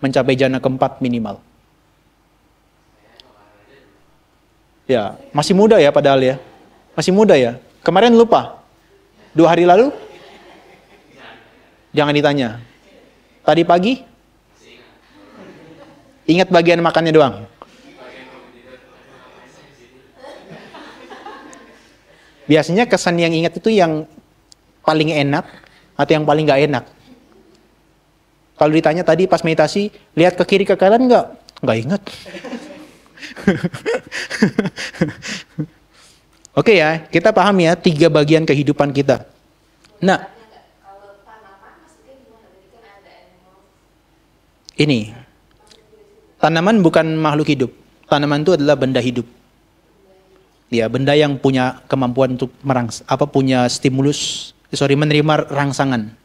Mencapai jana keempat minimal. Ya, masih muda ya padahal ya. Masih muda ya. Kemarin lupa. 2 hari lalu? Jangan ditanya. Tadi pagi? Ingat bagian makannya doang. Biasanya kesan yang ingat itu yang paling enak atau yang paling gak enak. Kalau ditanya tadi pas meditasi, lihat ke kiri ke kanan nggak ingat. Oke ya, kita paham ya 3 bagian kehidupan kita. Nah, ini tanaman bukan makhluk hidup. Tanaman itu adalah benda hidup. Ya, benda yang punya kemampuan untuk punya menerima rangsangan.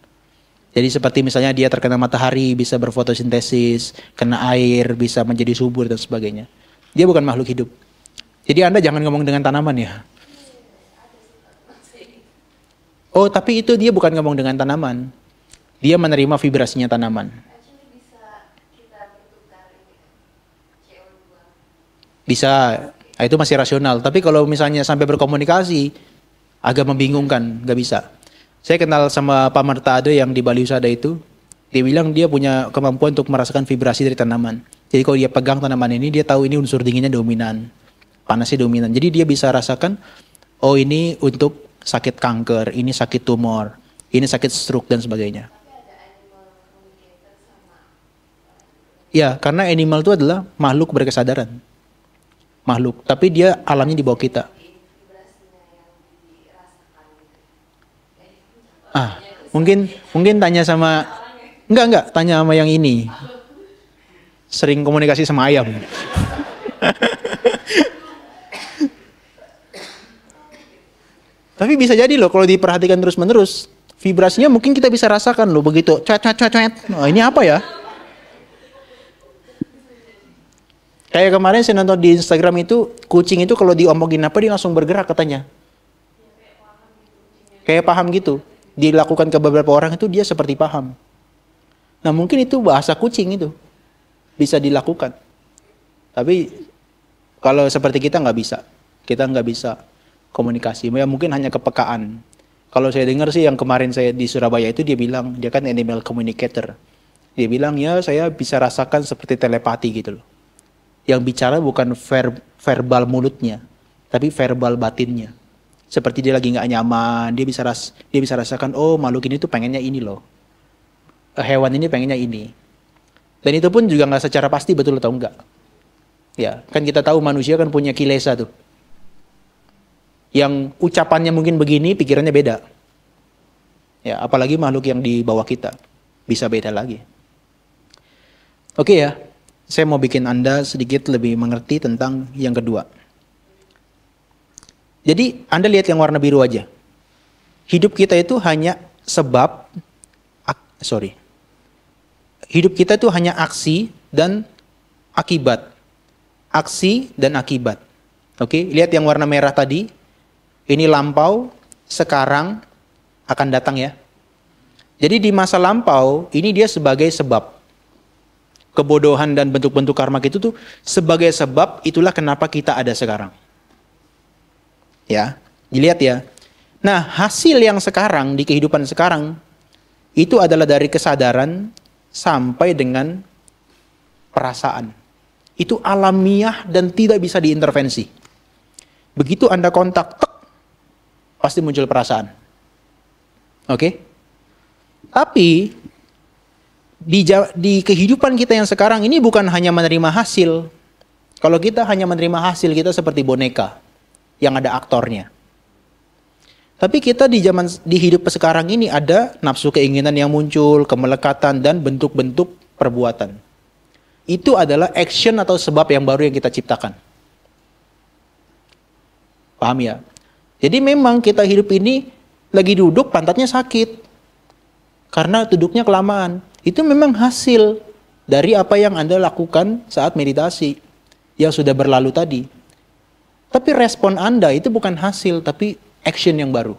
Jadi seperti misalnya dia terkena matahari bisa berfotosintesis, kena air bisa menjadi subur dan sebagainya. Dia bukan makhluk hidup. Jadi Anda jangan ngomong dengan tanaman ya. Oh, tapi itu dia bukan ngomong dengan tanaman. Dia menerima vibrasinya tanaman. Bisa, nah, itu masih rasional. Tapi kalau misalnya sampai berkomunikasi, agak membingungkan, nggak bisa. Saya kenal sama Pak Martado yang di Bali Usada itu. Dia bilang dia punya kemampuan untuk merasakan vibrasi dari tanaman. Jadi kalau dia pegang tanaman ini, dia tahu ini unsur dinginnya dominan, panasnya dominan. Jadi dia bisa rasakan, oh ini untuk sakit kanker, ini sakit tumor, ini sakit stroke dan sebagainya. Ya, karena animal itu adalah makhluk berkesadaran. Makhluk, tapi dia alamnya di bawah kita. Mungkin tanya sama, enggak, tanya sama yang ini. Sering komunikasi sama ayam. Tapi bisa jadi loh kalau diperhatikan terus-menerus, vibrasinya mungkin kita bisa rasakan loh begitu. Cuet. Nah, ini apa ya? Kayak kemarin saya nonton di Instagram itu, kucing itu kalau diomongin apa dia langsung bergerak katanya. Kayak paham gitu. Dilakukan ke beberapa orang itu dia seperti paham. Nah mungkin itu bahasa kucing itu. Bisa dilakukan. Tapi kalau seperti kita nggak bisa. Kita nggak bisa komunikasi. Ya, mungkin hanya kepekaan. Kalau saya dengar sih yang kemarin saya di Surabaya itu dia bilang, dia kan animal communicator. Dia bilang ya saya bisa rasakan seperti telepati gitu loh. Yang bicara bukan verbal mulutnya, tapi verbal batinnya. Seperti dia lagi nggak nyaman, dia bisa rasakan, oh makhluk ini tuh pengennya ini loh. Hewan ini pengennya ini. Dan itu pun juga nggak secara pasti betul atau enggak. Ya, kan kita tahu manusia kan punya kilesa tuh. Yang ucapannya mungkin begini, pikirannya beda. Ya, apalagi makhluk yang di bawah kita. Bisa beda lagi. Oke ya, saya mau bikin Anda sedikit lebih mengerti tentang yang kedua. Jadi Anda lihat yang warna biru aja. Hidup kita itu hanya Hidup kita itu hanya aksi dan akibat. Aksi dan akibat. Oke, lihat yang warna merah tadi. Ini lampau, sekarang, akan datang ya. Jadi di masa lampau, ini dia sebagai sebab. Kebodohan dan bentuk-bentuk karma itu tuh sebagai sebab, itulah kenapa kita ada sekarang. Ya, dilihat ya. Nah, hasil yang sekarang, di kehidupan sekarang, itu adalah dari kesadaran sampai dengan perasaan. Itu alamiah dan tidak bisa diintervensi. Begitu Anda kontak, pasti muncul perasaan. Oke? Tapi, di kehidupan kita yang sekarang ini bukan hanya menerima hasil. Kalau kita hanya menerima hasil, kita seperti boneka yang ada aktornya. Tapi kita di hidup sekarang ini ada nafsu keinginan yang muncul, kemelekatan dan bentuk-bentuk perbuatan. Itu adalah action atau sebab yang baru yang kita ciptakan. Paham ya? Jadi memang kita hidup ini lagi duduk pantatnya sakit. Karena duduknya kelamaan. Itu memang hasil dari apa yang Anda lakukan saat meditasi yang sudah berlalu tadi. Tapi respon Anda itu bukan hasil, tapi action yang baru.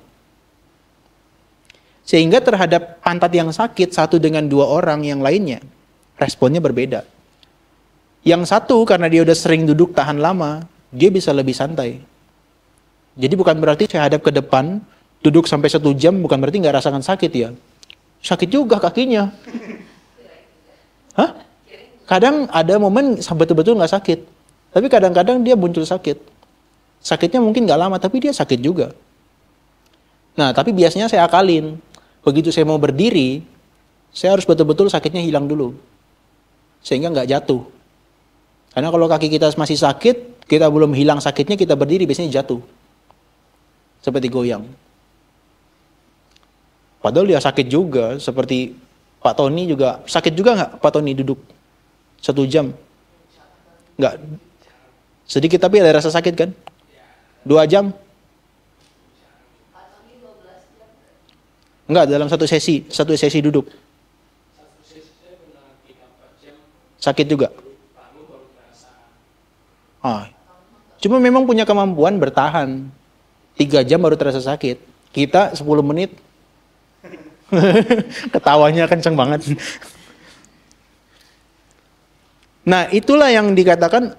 Sehingga terhadap pantat yang sakit, satu dengan dua orang yang lainnya, responnya berbeda. Yang satu karena dia udah sering duduk tahan lama, dia bisa lebih santai. Jadi bukan berarti saya hadap ke depan, duduk sampai 1 jam, bukan berarti nggak rasakan sakit ya. Sakit juga kakinya. Hah? Kadang ada momen betul-betul nggak sakit. Tapi kadang-kadang dia muncul sakit. Sakitnya mungkin nggak lama, tapi dia sakit juga. Nah, tapi biasanya saya akalin. Begitu saya mau berdiri, saya harus betul-betul sakitnya hilang dulu. Sehingga nggak jatuh. Karena kalau kaki kita masih sakit, kita belum hilang sakitnya, kita berdiri biasanya jatuh. Seperti goyang. Padahal dia sakit juga, seperti Pak Tony juga. Sakit juga nggak Pak Tony duduk 1 jam? Nggak. Sedikit tapi ada rasa sakit kan? 2 jam? Enggak, dalam satu sesi duduk. Sakit juga. Cuma memang punya kemampuan bertahan. 3 jam baru terasa sakit. Kita 10 menit. Ketawanya kenceng banget. Nah, itulah yang dikatakan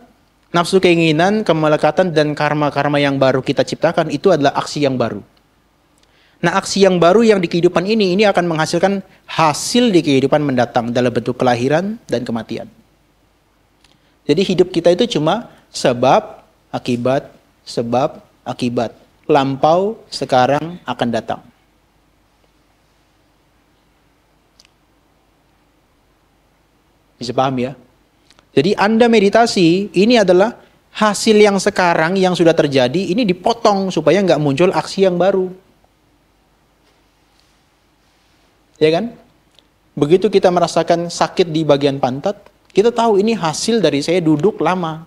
nafsu keinginan, kemelekatan, dan karma-karma yang baru kita ciptakan, itu adalah aksi yang baru. Nah, aksi yang baru yang di kehidupan ini akan menghasilkan hasil di kehidupan mendatang dalam bentuk kelahiran dan kematian. Jadi hidup kita itu cuma sebab, akibat, lampau, sekarang, akan datang. Bisa paham ya? Jadi Anda meditasi, ini adalah hasil yang sekarang yang sudah terjadi, ini dipotong supaya nggak muncul aksi yang baru. Ya kan? Begitu kita merasakan sakit di bagian pantat, kita tahu ini hasil dari saya duduk lama.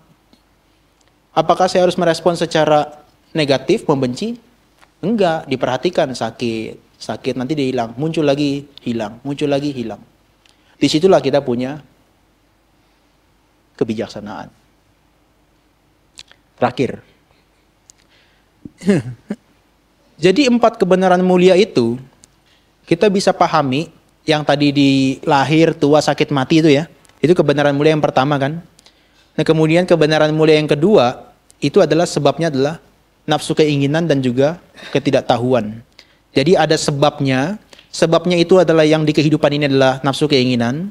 Apakah saya harus merespon secara negatif, membenci? Enggak, diperhatikan sakit nanti dia hilang, muncul lagi hilang, muncul lagi hilang. Disitulah kita punya kebijaksanaan. Terakhir. Jadi 4 kebenaran mulia itu kita bisa pahami yang tadi di lahir, tua, sakit, mati itu ya. Itu kebenaran mulia yang pertama kan. Nah kemudian kebenaran mulia yang kedua itu adalah sebabnya adalah nafsu keinginan dan juga ketidaktahuan. Jadi ada sebabnya. Sebabnya itu adalah yang di kehidupan ini adalah nafsu keinginan.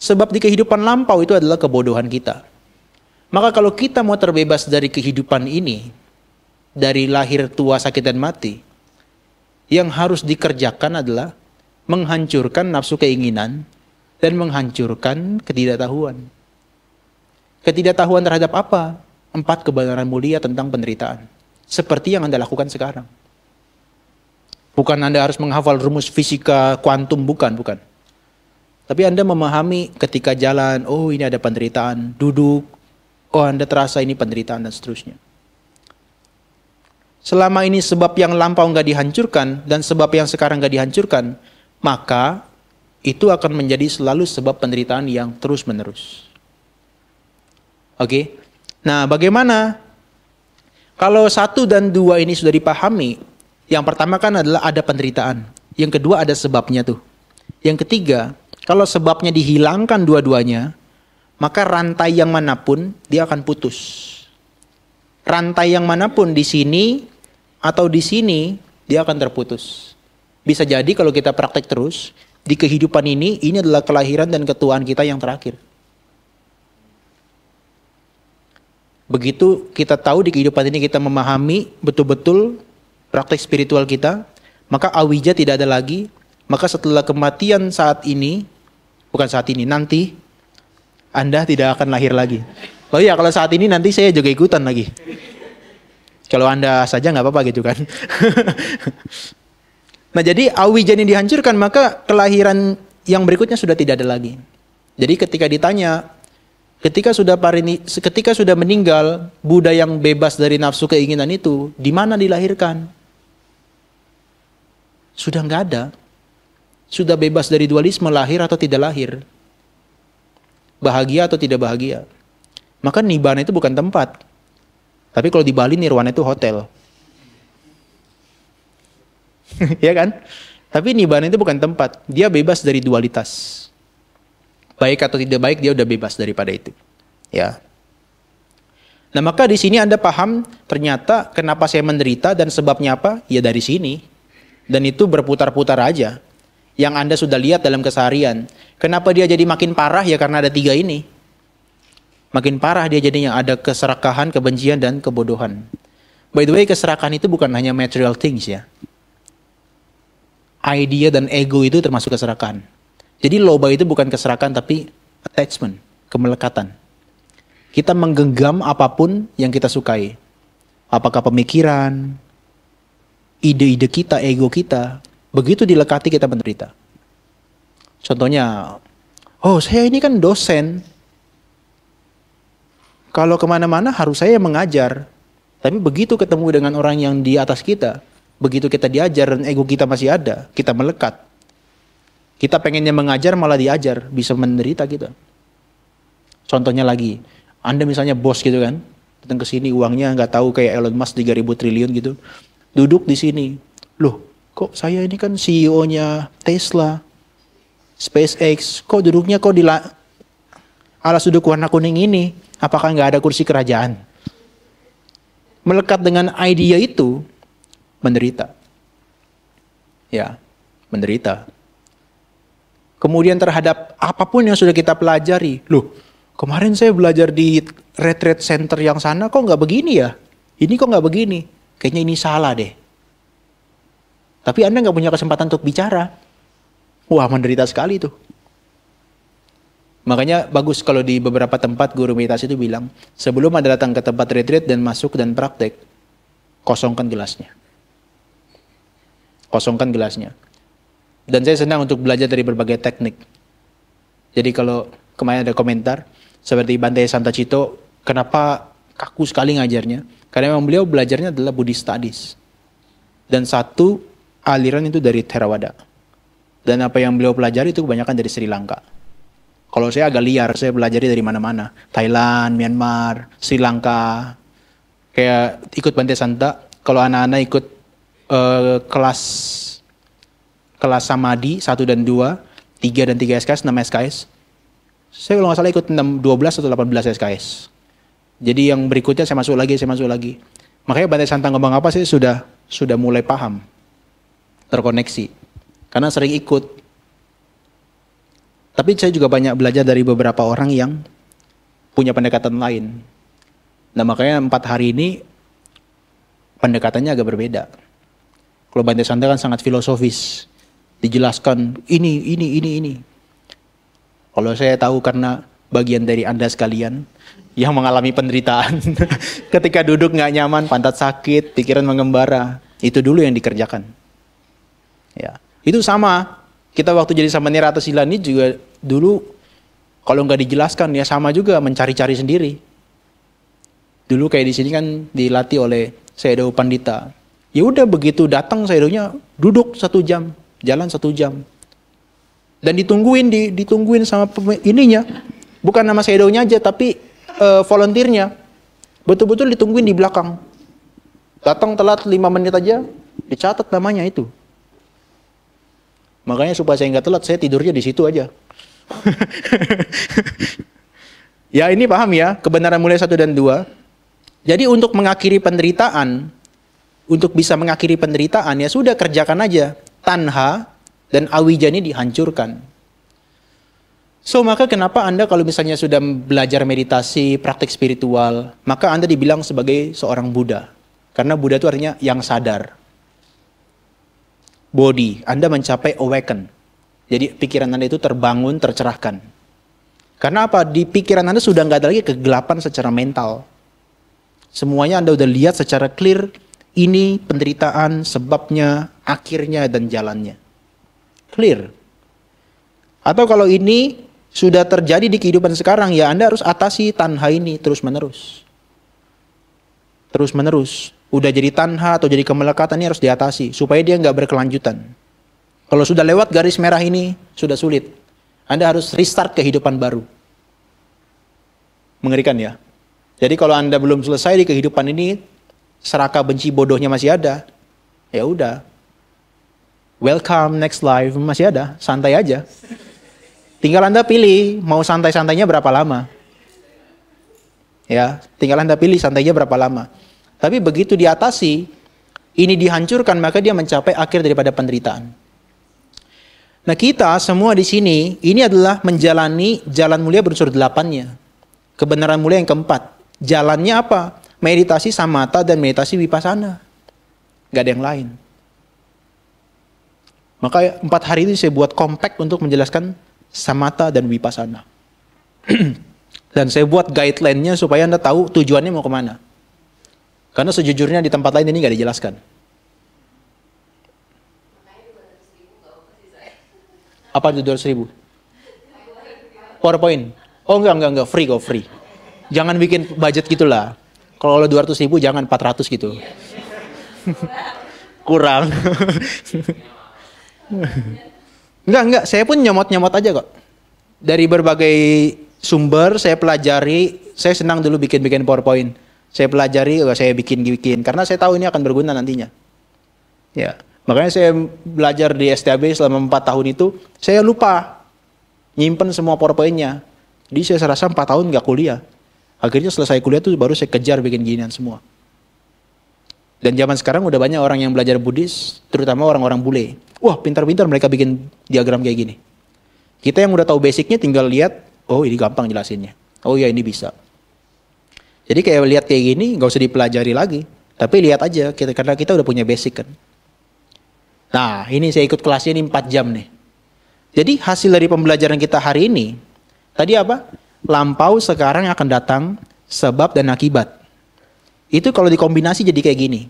Sebab di kehidupan lampau itu adalah kebodohan kita. Maka kalau kita mau terbebas dari kehidupan ini, dari lahir, tua, sakit, dan mati, yang harus dikerjakan adalah menghancurkan nafsu keinginan dan menghancurkan ketidaktahuan. Ketidaktahuan terhadap apa? 4 kebenaran mulia tentang penderitaan. Seperti yang Anda lakukan sekarang. Bukan Anda harus menghafal rumus fisika kuantum, bukan. Tapi Anda memahami ketika jalan, oh ini ada penderitaan, duduk, oh Anda terasa ini penderitaan dan seterusnya. Selama ini sebab yang lampau nggak dihancurkan dan sebab yang sekarang nggak dihancurkan, maka itu akan menjadi selalu sebab penderitaan yang terus-menerus. Oke? Nah, bagaimana kalau 1 dan 2 ini sudah dipahami? Yang pertama kan adalah ada penderitaan. Yang kedua ada sebabnya tuh. Yang ketiga, kalau sebabnya dihilangkan dua-duanya, maka rantai yang manapun dia akan putus. Rantai yang manapun di sini atau di sini dia akan terputus. Bisa jadi kalau kita praktek terus, di kehidupan ini adalah kelahiran dan ketuaan kita yang terakhir. Begitu kita tahu di kehidupan ini kita memahami betul-betul praktek spiritual kita, maka awija tidak ada lagi. Maka setelah kematian nanti Anda tidak akan lahir lagi. Oh iya, kalau saat ini nanti saya juga ikutan lagi. Kalau Anda saja nggak apa-apa gitu kan. Nah jadi awija ini dihancurkan, maka kelahiran yang berikutnya sudah tidak ada lagi. Jadi ketika ditanya, ketika sudah meninggal, Buddha yang bebas dari nafsu keinginan itu, di mana dilahirkan? Sudah nggak ada. Sudah bebas dari dualisme, lahir atau tidak lahir. Bahagia atau tidak bahagia. Maka Nibbana itu bukan tempat. Tapi kalau di Bali Nirwana itu hotel. Ya kan? Tapi Nibbana itu bukan tempat. Dia bebas dari dualitas. Baik atau tidak baik, dia udah bebas daripada itu. Ya. Nah maka di sini Anda paham ternyata kenapa saya menderita dan sebabnya apa? Ya dari sini. Dan itu berputar-putar aja. Yang Anda sudah lihat dalam keseharian. Kenapa dia jadi makin parah? Ya karena ada 3 ini. Makin parah dia jadinya, ada keserakahan, kebencian, dan kebodohan. By the way, keserakahan itu bukan hanya material things ya. Idea dan ego itu termasuk keserakahan. Jadi loba itu bukan keserakahan tapi attachment, kemelekatan. Kita menggenggam apapun yang kita sukai. Apakah pemikiran, ide-ide kita, ego kita, begitu dilekati kita menderita. Contohnya, oh saya ini kan dosen. Kalau kemana-mana harus saya mengajar. Tapi begitu ketemu dengan orang yang di atas kita, begitu kita diajar dan ego kita masih ada, kita melekat. Kita pengennya mengajar malah diajar, bisa menderita kita. Contohnya lagi, Anda misalnya bos gitu kan, datang ke sini uangnya nggak tahu kayak Elon Musk 3.000 triliun gitu. Duduk di sini. Loh, kok saya ini kan CEO-nya Tesla, SpaceX, kok duduknya kok di alas duduk warna kuning ini? Apakah nggak ada kursi kerajaan? Melekat dengan idea itu, menderita. Ya, menderita. Kemudian terhadap apapun yang sudah kita pelajari. Loh, kemarin saya belajar di retreat center yang sana, kok nggak begini ya? Ini kok nggak begini? Kayaknya ini salah deh. Tapi Anda nggak punya kesempatan untuk bicara. Wah, menderita sekali tuh. Makanya bagus kalau di beberapa tempat guru meditasi itu bilang, sebelum Anda datang ke tempat retreat dan masuk dan praktek, kosongkan gelasnya. Kosongkan gelasnya. Dan saya senang untuk belajar dari berbagai teknik. Jadi kalau kemarin ada komentar, seperti Bante Santa Cito, kenapa kaku sekali ngajarnya? Karena memang beliau belajarnya adalah Buddhist Studies. Dan satu aliran itu dari Theravada. Dan apa yang beliau pelajari itu kebanyakan dari Sri Lanka. Kalau saya agak liar, saya belajar dari mana-mana. Thailand, Myanmar, Sri Lanka. Kayak ikut Bante Santa, kalau anak-anak ikut kelas Samadhi 1 dan 2, 3 dan 3 SKS, 6 SKS. Saya kalau nggak salah ikut 12 atau 18 SKS. Jadi yang berikutnya saya masuk lagi. Makanya Bante Santa ngomong apa, saya sudah mulai paham. Terkoneksi. Karena sering ikut. Tapi saya juga banyak belajar dari beberapa orang yang punya pendekatan lain. Nah makanya 4 hari ini pendekatannya agak berbeda. Kalau Bante Santa kan sangat filosofis. Dijelaskan ini. Kalau saya tahu karena bagian dari Anda sekalian yang mengalami penderitaan. Ketika duduk nggak nyaman, pantat sakit, pikiran mengembara. Itu dulu yang dikerjakan. Ya, itu sama. Kita waktu jadi Samanera atau Silani juga dulu kalau nggak dijelaskan ya sama juga mencari-cari sendiri. Dulu kayak di sini kan dilatih oleh Sayadaw Pandita. Ya udah begitu datang Sayadawnya duduk 1 jam, jalan 1 jam. Dan ditungguin sama ininya. Bukan nama Sayadawnya aja tapi volunteernya. Betul-betul ditungguin di belakang. Datang telat 5 menit aja dicatat namanya itu. Makanya supaya saya nggak telat, saya tidurnya di situ aja. Ya ini paham ya, kebenaran mulai 1 dan 2. Jadi untuk mengakhiri penderitaan, untuk bisa mengakhiri penderitaan ya sudah kerjakan aja. Tanha dan awija ini dihancurkan. So maka kenapa Anda kalau misalnya sudah belajar meditasi, praktik spiritual, maka Anda dibilang sebagai seorang Buddha. Karena Buddha itu artinya yang sadar. Body, Anda mencapai awaken. Jadi pikiran Anda itu terbangun, tercerahkan. Karena apa? Di pikiran Anda sudah nggak ada lagi kegelapan secara mental. Semuanya Anda udah lihat secara clear, ini penderitaan, sebabnya, akhirnya, dan jalannya. Clear. Atau kalau ini sudah terjadi di kehidupan sekarang, ya Anda harus atasi tanha ini terus-menerus. Terus-menerus. Udah jadi tanha atau jadi kemelekatan ini harus diatasi supaya dia nggak berkelanjutan. Kalau sudah lewat garis merah ini sudah sulit. Anda harus restart kehidupan baru. Mengerikan ya. Jadi kalau Anda belum selesai di kehidupan ini, serakah benci bodohnya masih ada. Ya udah. Welcome next life masih ada, santai aja. Tinggal Anda pilih mau santai-santainya berapa lama. Ya, tinggal Anda pilih santainya berapa lama. Tapi begitu diatasi, ini dihancurkan, maka dia mencapai akhir daripada penderitaan. Nah kita semua di sini, ini adalah menjalani jalan mulia berunsur 8-nya. Kebenaran mulia yang keempat. Jalannya apa? Meditasi samatha dan meditasi vipassana. Gak ada yang lain. Maka 4 hari ini saya buat compact untuk menjelaskan samatha dan vipassana. Dan saya buat guideline-nya supaya Anda tahu tujuannya mau kemana. Karena sejujurnya di tempat lain ini nggak dijelaskan. Apa itu 200.000? PowerPoint? Oh enggak, free kok, free. Jangan bikin budget gitulah. Kalau 200.000 jangan 400 gitu. Kurang. Enggak, saya pun nyomot-nyomot aja kok. Dari berbagai sumber saya pelajari, saya senang dulu bikin PowerPoint. Saya pelajari, saya bikin. Karena saya tahu ini akan berguna nantinya. Ya, makanya saya belajar di STAB selama 4 tahun itu, saya lupa nyimpen semua PowerPoint-nya. Jadi saya rasa 4 tahun nggak kuliah. Akhirnya selesai kuliah tuh baru saya kejar bikin ginian semua. Dan zaman sekarang udah banyak orang yang belajar Buddhis, terutama orang-orang bule. Wah, pintar-pintar mereka bikin diagram kayak gini. Kita yang udah tahu basicnya tinggal lihat, oh ini gampang jelasinnya. Oh ya ini bisa. Jadi kayak lihat kayak gini, nggak usah dipelajari lagi. Tapi lihat aja, karena kita udah punya basic kan. Nah, ini saya ikut kelasnya ini 4 jam nih. Jadi hasil dari pembelajaran kita hari ini, tadi apa? Lampau, sekarang, akan datang, sebab dan akibat. Itu kalau dikombinasi jadi kayak gini.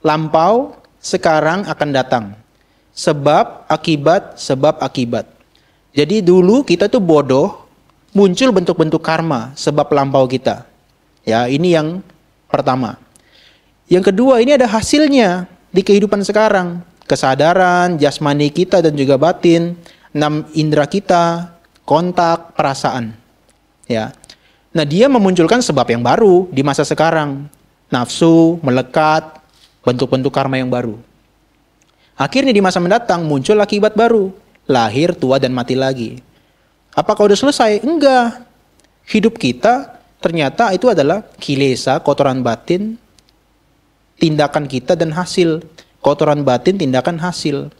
Lampau, sekarang, akan datang. Sebab, akibat. Jadi dulu kita tuh bodoh, muncul bentuk-bentuk karma sebab lampau kita. Ya, ini yang pertama. Yang kedua, ini ada hasilnya di kehidupan sekarang. Kesadaran, jasmani kita dan juga batin, 6 indera kita, kontak, perasaan. Ya. Nah, dia memunculkan sebab yang baru di masa sekarang. Nafsu, melekat, bentuk-bentuk karma yang baru. Akhirnya di masa mendatang muncul akibat baru. Lahir, tua, dan mati lagi. Apakah udah selesai? Enggak. Hidup kita ternyata itu adalah kilesa, kotoran batin, tindakan kita dan hasil. Kotoran batin, tindakan hasil.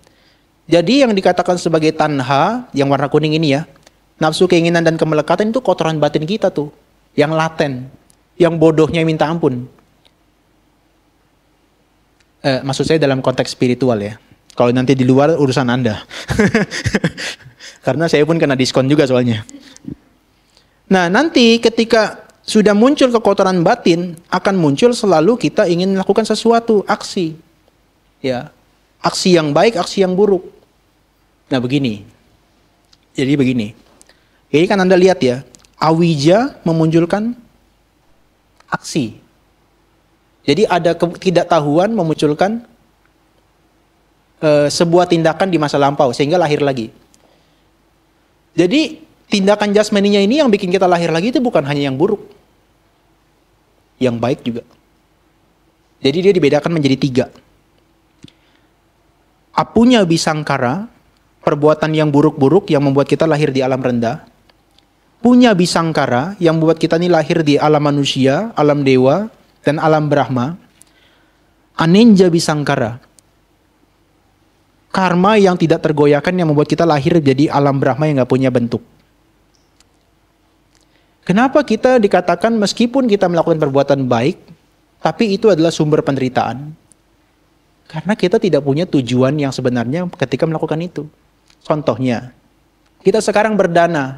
Jadi yang dikatakan sebagai tanha, yang warna kuning ini ya, nafsu, keinginan, dan kemelekatan itu kotoran batin kita tuh. Yang laten. Yang bodohnya minta ampun. Maksud saya dalam konteks spiritual ya. Kalau nanti di luar urusan Anda. Karena saya pun kena diskon juga soalnya. Nah, nanti ketika sudah muncul kekotoran batin, akan muncul selalu kita ingin melakukan sesuatu, aksi. Ya. Aksi yang baik, aksi yang buruk. Nah, begini. Jadi begini. Ini kan Anda lihat ya, awija memunculkan aksi. Jadi ada ketidaktahuan memunculkan sebuah tindakan di masa lampau sehingga lahir lagi. Jadi tindakan jasmaninya ini yang bikin kita lahir lagi itu bukan hanya yang buruk, yang baik juga. Jadi dia dibedakan menjadi 3. Apunya bisangkara, perbuatan yang buruk-buruk yang membuat kita lahir di alam rendah. Punya bisangkara yang membuat kita ini lahir di alam manusia, alam dewa, dan alam Brahma. Anenja bisangkara, karma yang tidak tergoyahkan yang membuat kita lahir jadi alam Brahma yang gak punya bentuk. Kenapa kita dikatakan meskipun kita melakukan perbuatan baik, tapi itu adalah sumber penderitaan? Karena kita tidak punya tujuan yang sebenarnya ketika melakukan itu. Contohnya, kita sekarang berdana.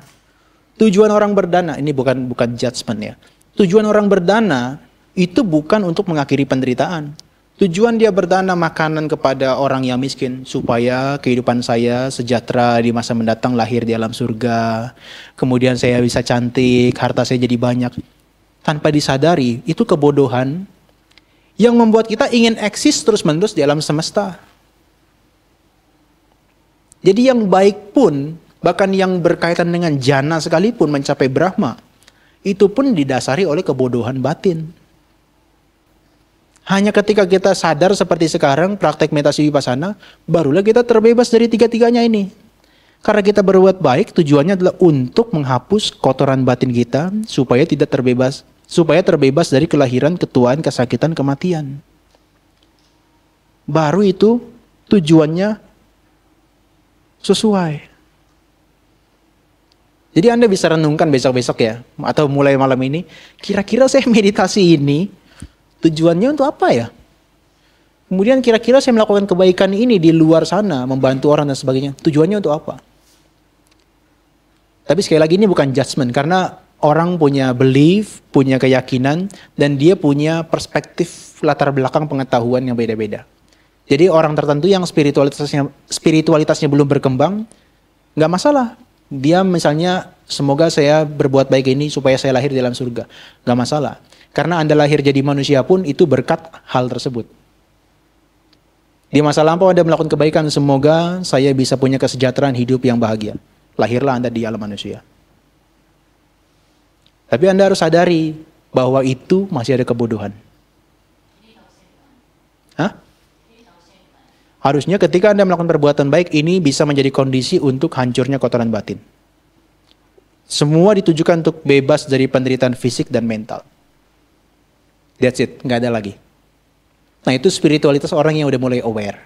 Tujuan orang berdana, ini bukan judgement ya. Tujuan orang berdana itu bukan untuk mengakhiri penderitaan. Tujuan dia berdana makanan kepada orang yang miskin supaya kehidupan saya sejahtera di masa mendatang, lahir di alam surga. Kemudian saya bisa cantik, harta saya jadi banyak. Tanpa disadari, itu kebodohan yang membuat kita ingin eksis terus-menerus di alam semesta. Jadi yang baik pun, bahkan yang berkaitan dengan jana sekalipun mencapai Brahma, itu pun didasari oleh kebodohan batin. Hanya ketika kita sadar seperti sekarang, praktek meditasi vipassana, barulah kita terbebas dari 3-tiganya ini. Karena kita berbuat baik, tujuannya adalah untuk menghapus kotoran batin kita, supaya terbebas dari kelahiran, ketuaan, kesakitan, kematian. Baru itu tujuannya sesuai. Jadi Anda bisa renungkan besok-besok ya, atau mulai malam ini, kira-kira saya meditasi ini, tujuannya untuk apa ya? Kemudian kira-kira saya melakukan kebaikan ini di luar sana, membantu orang dan sebagainya. Tujuannya untuk apa? Tapi sekali lagi ini bukan judgment, karena orang punya belief, punya keyakinan, dan dia punya perspektif latar belakang pengetahuan yang beda-beda. Jadi orang tertentu yang spiritualitasnya belum berkembang, nggak masalah. Dia misalnya, semoga saya berbuat baik ini supaya saya lahir di dalam surga. Nggak masalah. Karena Anda lahir jadi manusia pun itu berkat hal tersebut. Di masa lampau Anda melakukan kebaikan, semoga saya bisa punya kesejahteraan hidup yang bahagia. Lahirlah Anda di alam manusia. Tapi Anda harus sadari bahwa itu masih ada kebodohan. Hah? Harusnya ketika Anda melakukan perbuatan baik, ini bisa menjadi kondisi untuk hancurnya kotoran batin. Semua ditujukan untuk bebas dari penderitaan fisik dan mental. That's it, nggak ada lagi. Nah itu spiritualitas orang yang udah mulai aware.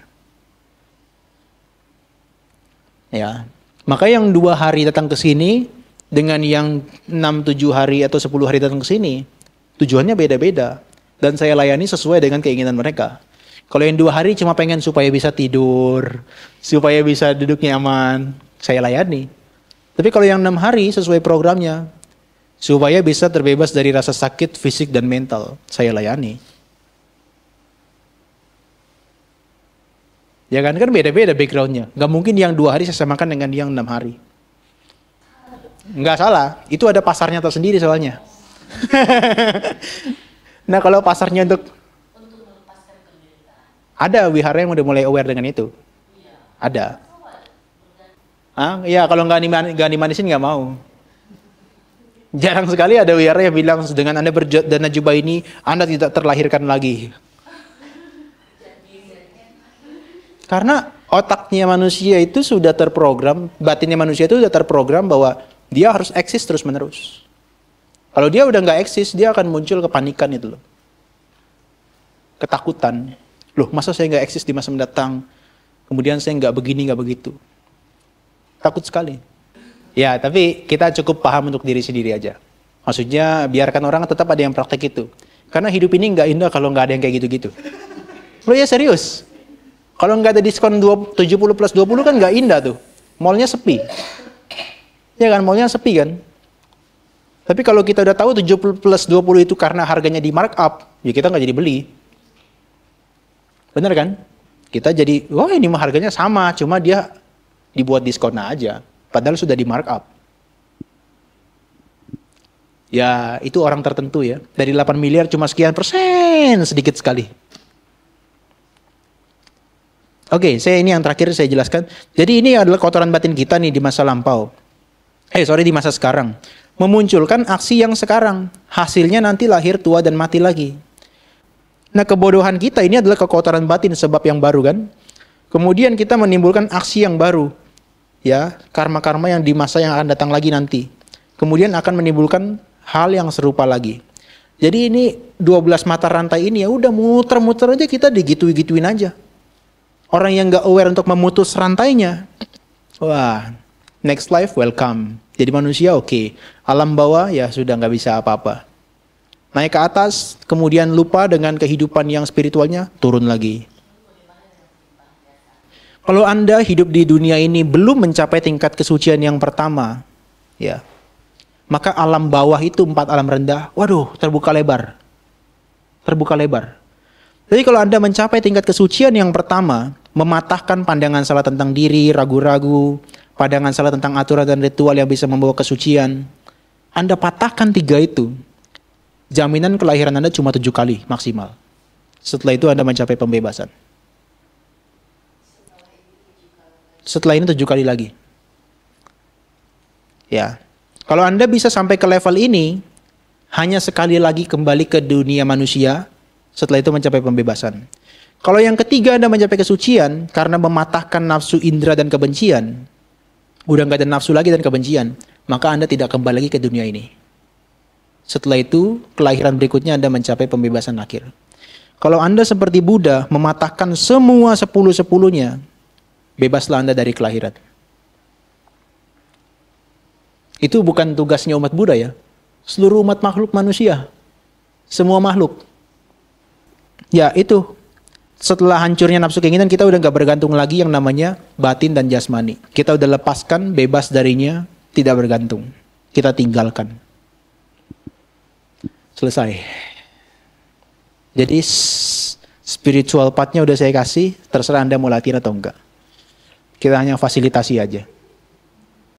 Ya, maka yang 2 hari datang ke sini dengan yang 6-7 hari atau 10 hari datang ke sini, tujuannya beda-beda. Dan saya layani sesuai dengan keinginan mereka. Kalau yang 2 hari cuma pengen supaya bisa tidur, supaya bisa duduk nyaman, saya layani. Tapi kalau yang 6 hari sesuai programnya, supaya bisa terbebas dari rasa sakit fisik dan mental, saya layani. Ya kan beda-beda backgroundnya. Gak mungkin yang 2 hari saya samakan dengan yang 6 hari. Nggak salah, itu ada pasarnya tersendiri soalnya. Nah kalau pasarnya untuk ada wihara yang udah mulai aware dengan itu. Ada. Ya kalau nggak dimanisin nggak mau. Jarang sekali ada wihara yang bilang dengan Anda berdana jubah ini Anda tidak terlahirkan lagi. Karena otaknya manusia itu sudah terprogram, batinnya manusia itu sudah terprogram bahwa dia harus eksis terus menerus. Kalau dia udah nggak eksis, dia akan muncul kepanikan itu loh. Ketakutan. Loh, masa saya nggak eksis di masa mendatang? Kemudian saya nggak begini, nggak begitu. Takut sekali. Ya, tapi kita cukup paham untuk diri sendiri aja. Maksudnya, biarkan orang tetap ada yang praktek itu. Karena hidup ini nggak indah kalau nggak ada yang kayak gitu-gitu. Loh ya serius. Kalau nggak ada diskon 70 plus 20 kan nggak indah tuh. Mallnya sepi. Ya kan, mallnya sepi kan. Tapi kalau kita udah tahu 70 plus 20 itu karena harganya di markup, ya kita nggak jadi beli. Bener kan? Kita jadi, wah ini mah harganya sama, cuma dia dibuat diskon aja. Padahal sudah di markup. Ya itu orang tertentu ya. Dari 8 miliar cuma sekian persen, sedikit sekali. Oke, ini yang terakhir saya jelaskan. Jadi ini adalah kotoran batin kita nih di masa lampau. Di masa sekarang. Memunculkan aksi yang sekarang. Hasilnya nanti lahir, tua, dan mati lagi. Nah kebodohan kita ini adalah kekotoran batin sebab yang baru kan. Kemudian kita menimbulkan aksi yang baru. Ya, karma-karma yang di masa yang akan datang lagi nanti. Kemudian akan menimbulkan hal yang serupa lagi. Jadi ini 12 mata rantai ini ya udah muter-muter aja kita digituin aja. Orang yang nggak aware untuk memutus rantainya, wah, next life welcome. Jadi manusia oke. Alam bawah ya sudah nggak bisa apa-apa. Naik ke atas, kemudian lupa dengan kehidupan yang spiritualnya, turun lagi. Kalau Anda hidup di dunia ini belum mencapai tingkat kesucian yang pertama, ya, maka alam bawah itu 4 alam rendah, waduh, terbuka lebar. Terbuka lebar. Jadi kalau Anda mencapai tingkat kesucian yang pertama, mematahkan pandangan salah tentang diri, ragu-ragu, pandangan salah tentang aturan dan ritual yang bisa membawa kesucian, Anda patahkan 3 itu, jaminan kelahiran Anda cuma 7 kali maksimal. Setelah itu Anda mencapai pembebasan. Setelah ini 7 kali lagi. Ya, kalau Anda bisa sampai ke level ini, hanya sekali lagi kembali ke dunia manusia, setelah itu mencapai pembebasan. Kalau yang ketiga Anda mencapai kesucian karena mematahkan nafsu indera dan kebencian, udah nggak ada nafsu lagi dan kebencian, maka Anda tidak kembali lagi ke dunia ini. Setelah itu, kelahiran berikutnya Anda mencapai pembebasan akhir. Kalau Anda seperti Buddha, mematahkan semua 10-10-nya, bebaslah Anda dari kelahiran. Itu bukan tugasnya umat Buddha ya. Seluruh umat makhluk manusia. Semua makhluk. Ya itu, setelah hancurnya nafsu keinginan, kita udah gak bergantung lagi yang namanya batin dan jasmani. Kita udah lepaskan, bebas darinya, tidak bergantung. Kita tinggalkan. Selesai. Jadi spiritual part-nya udah saya kasih, terserah Anda mau latihan atau enggak. Kita hanya fasilitasi aja.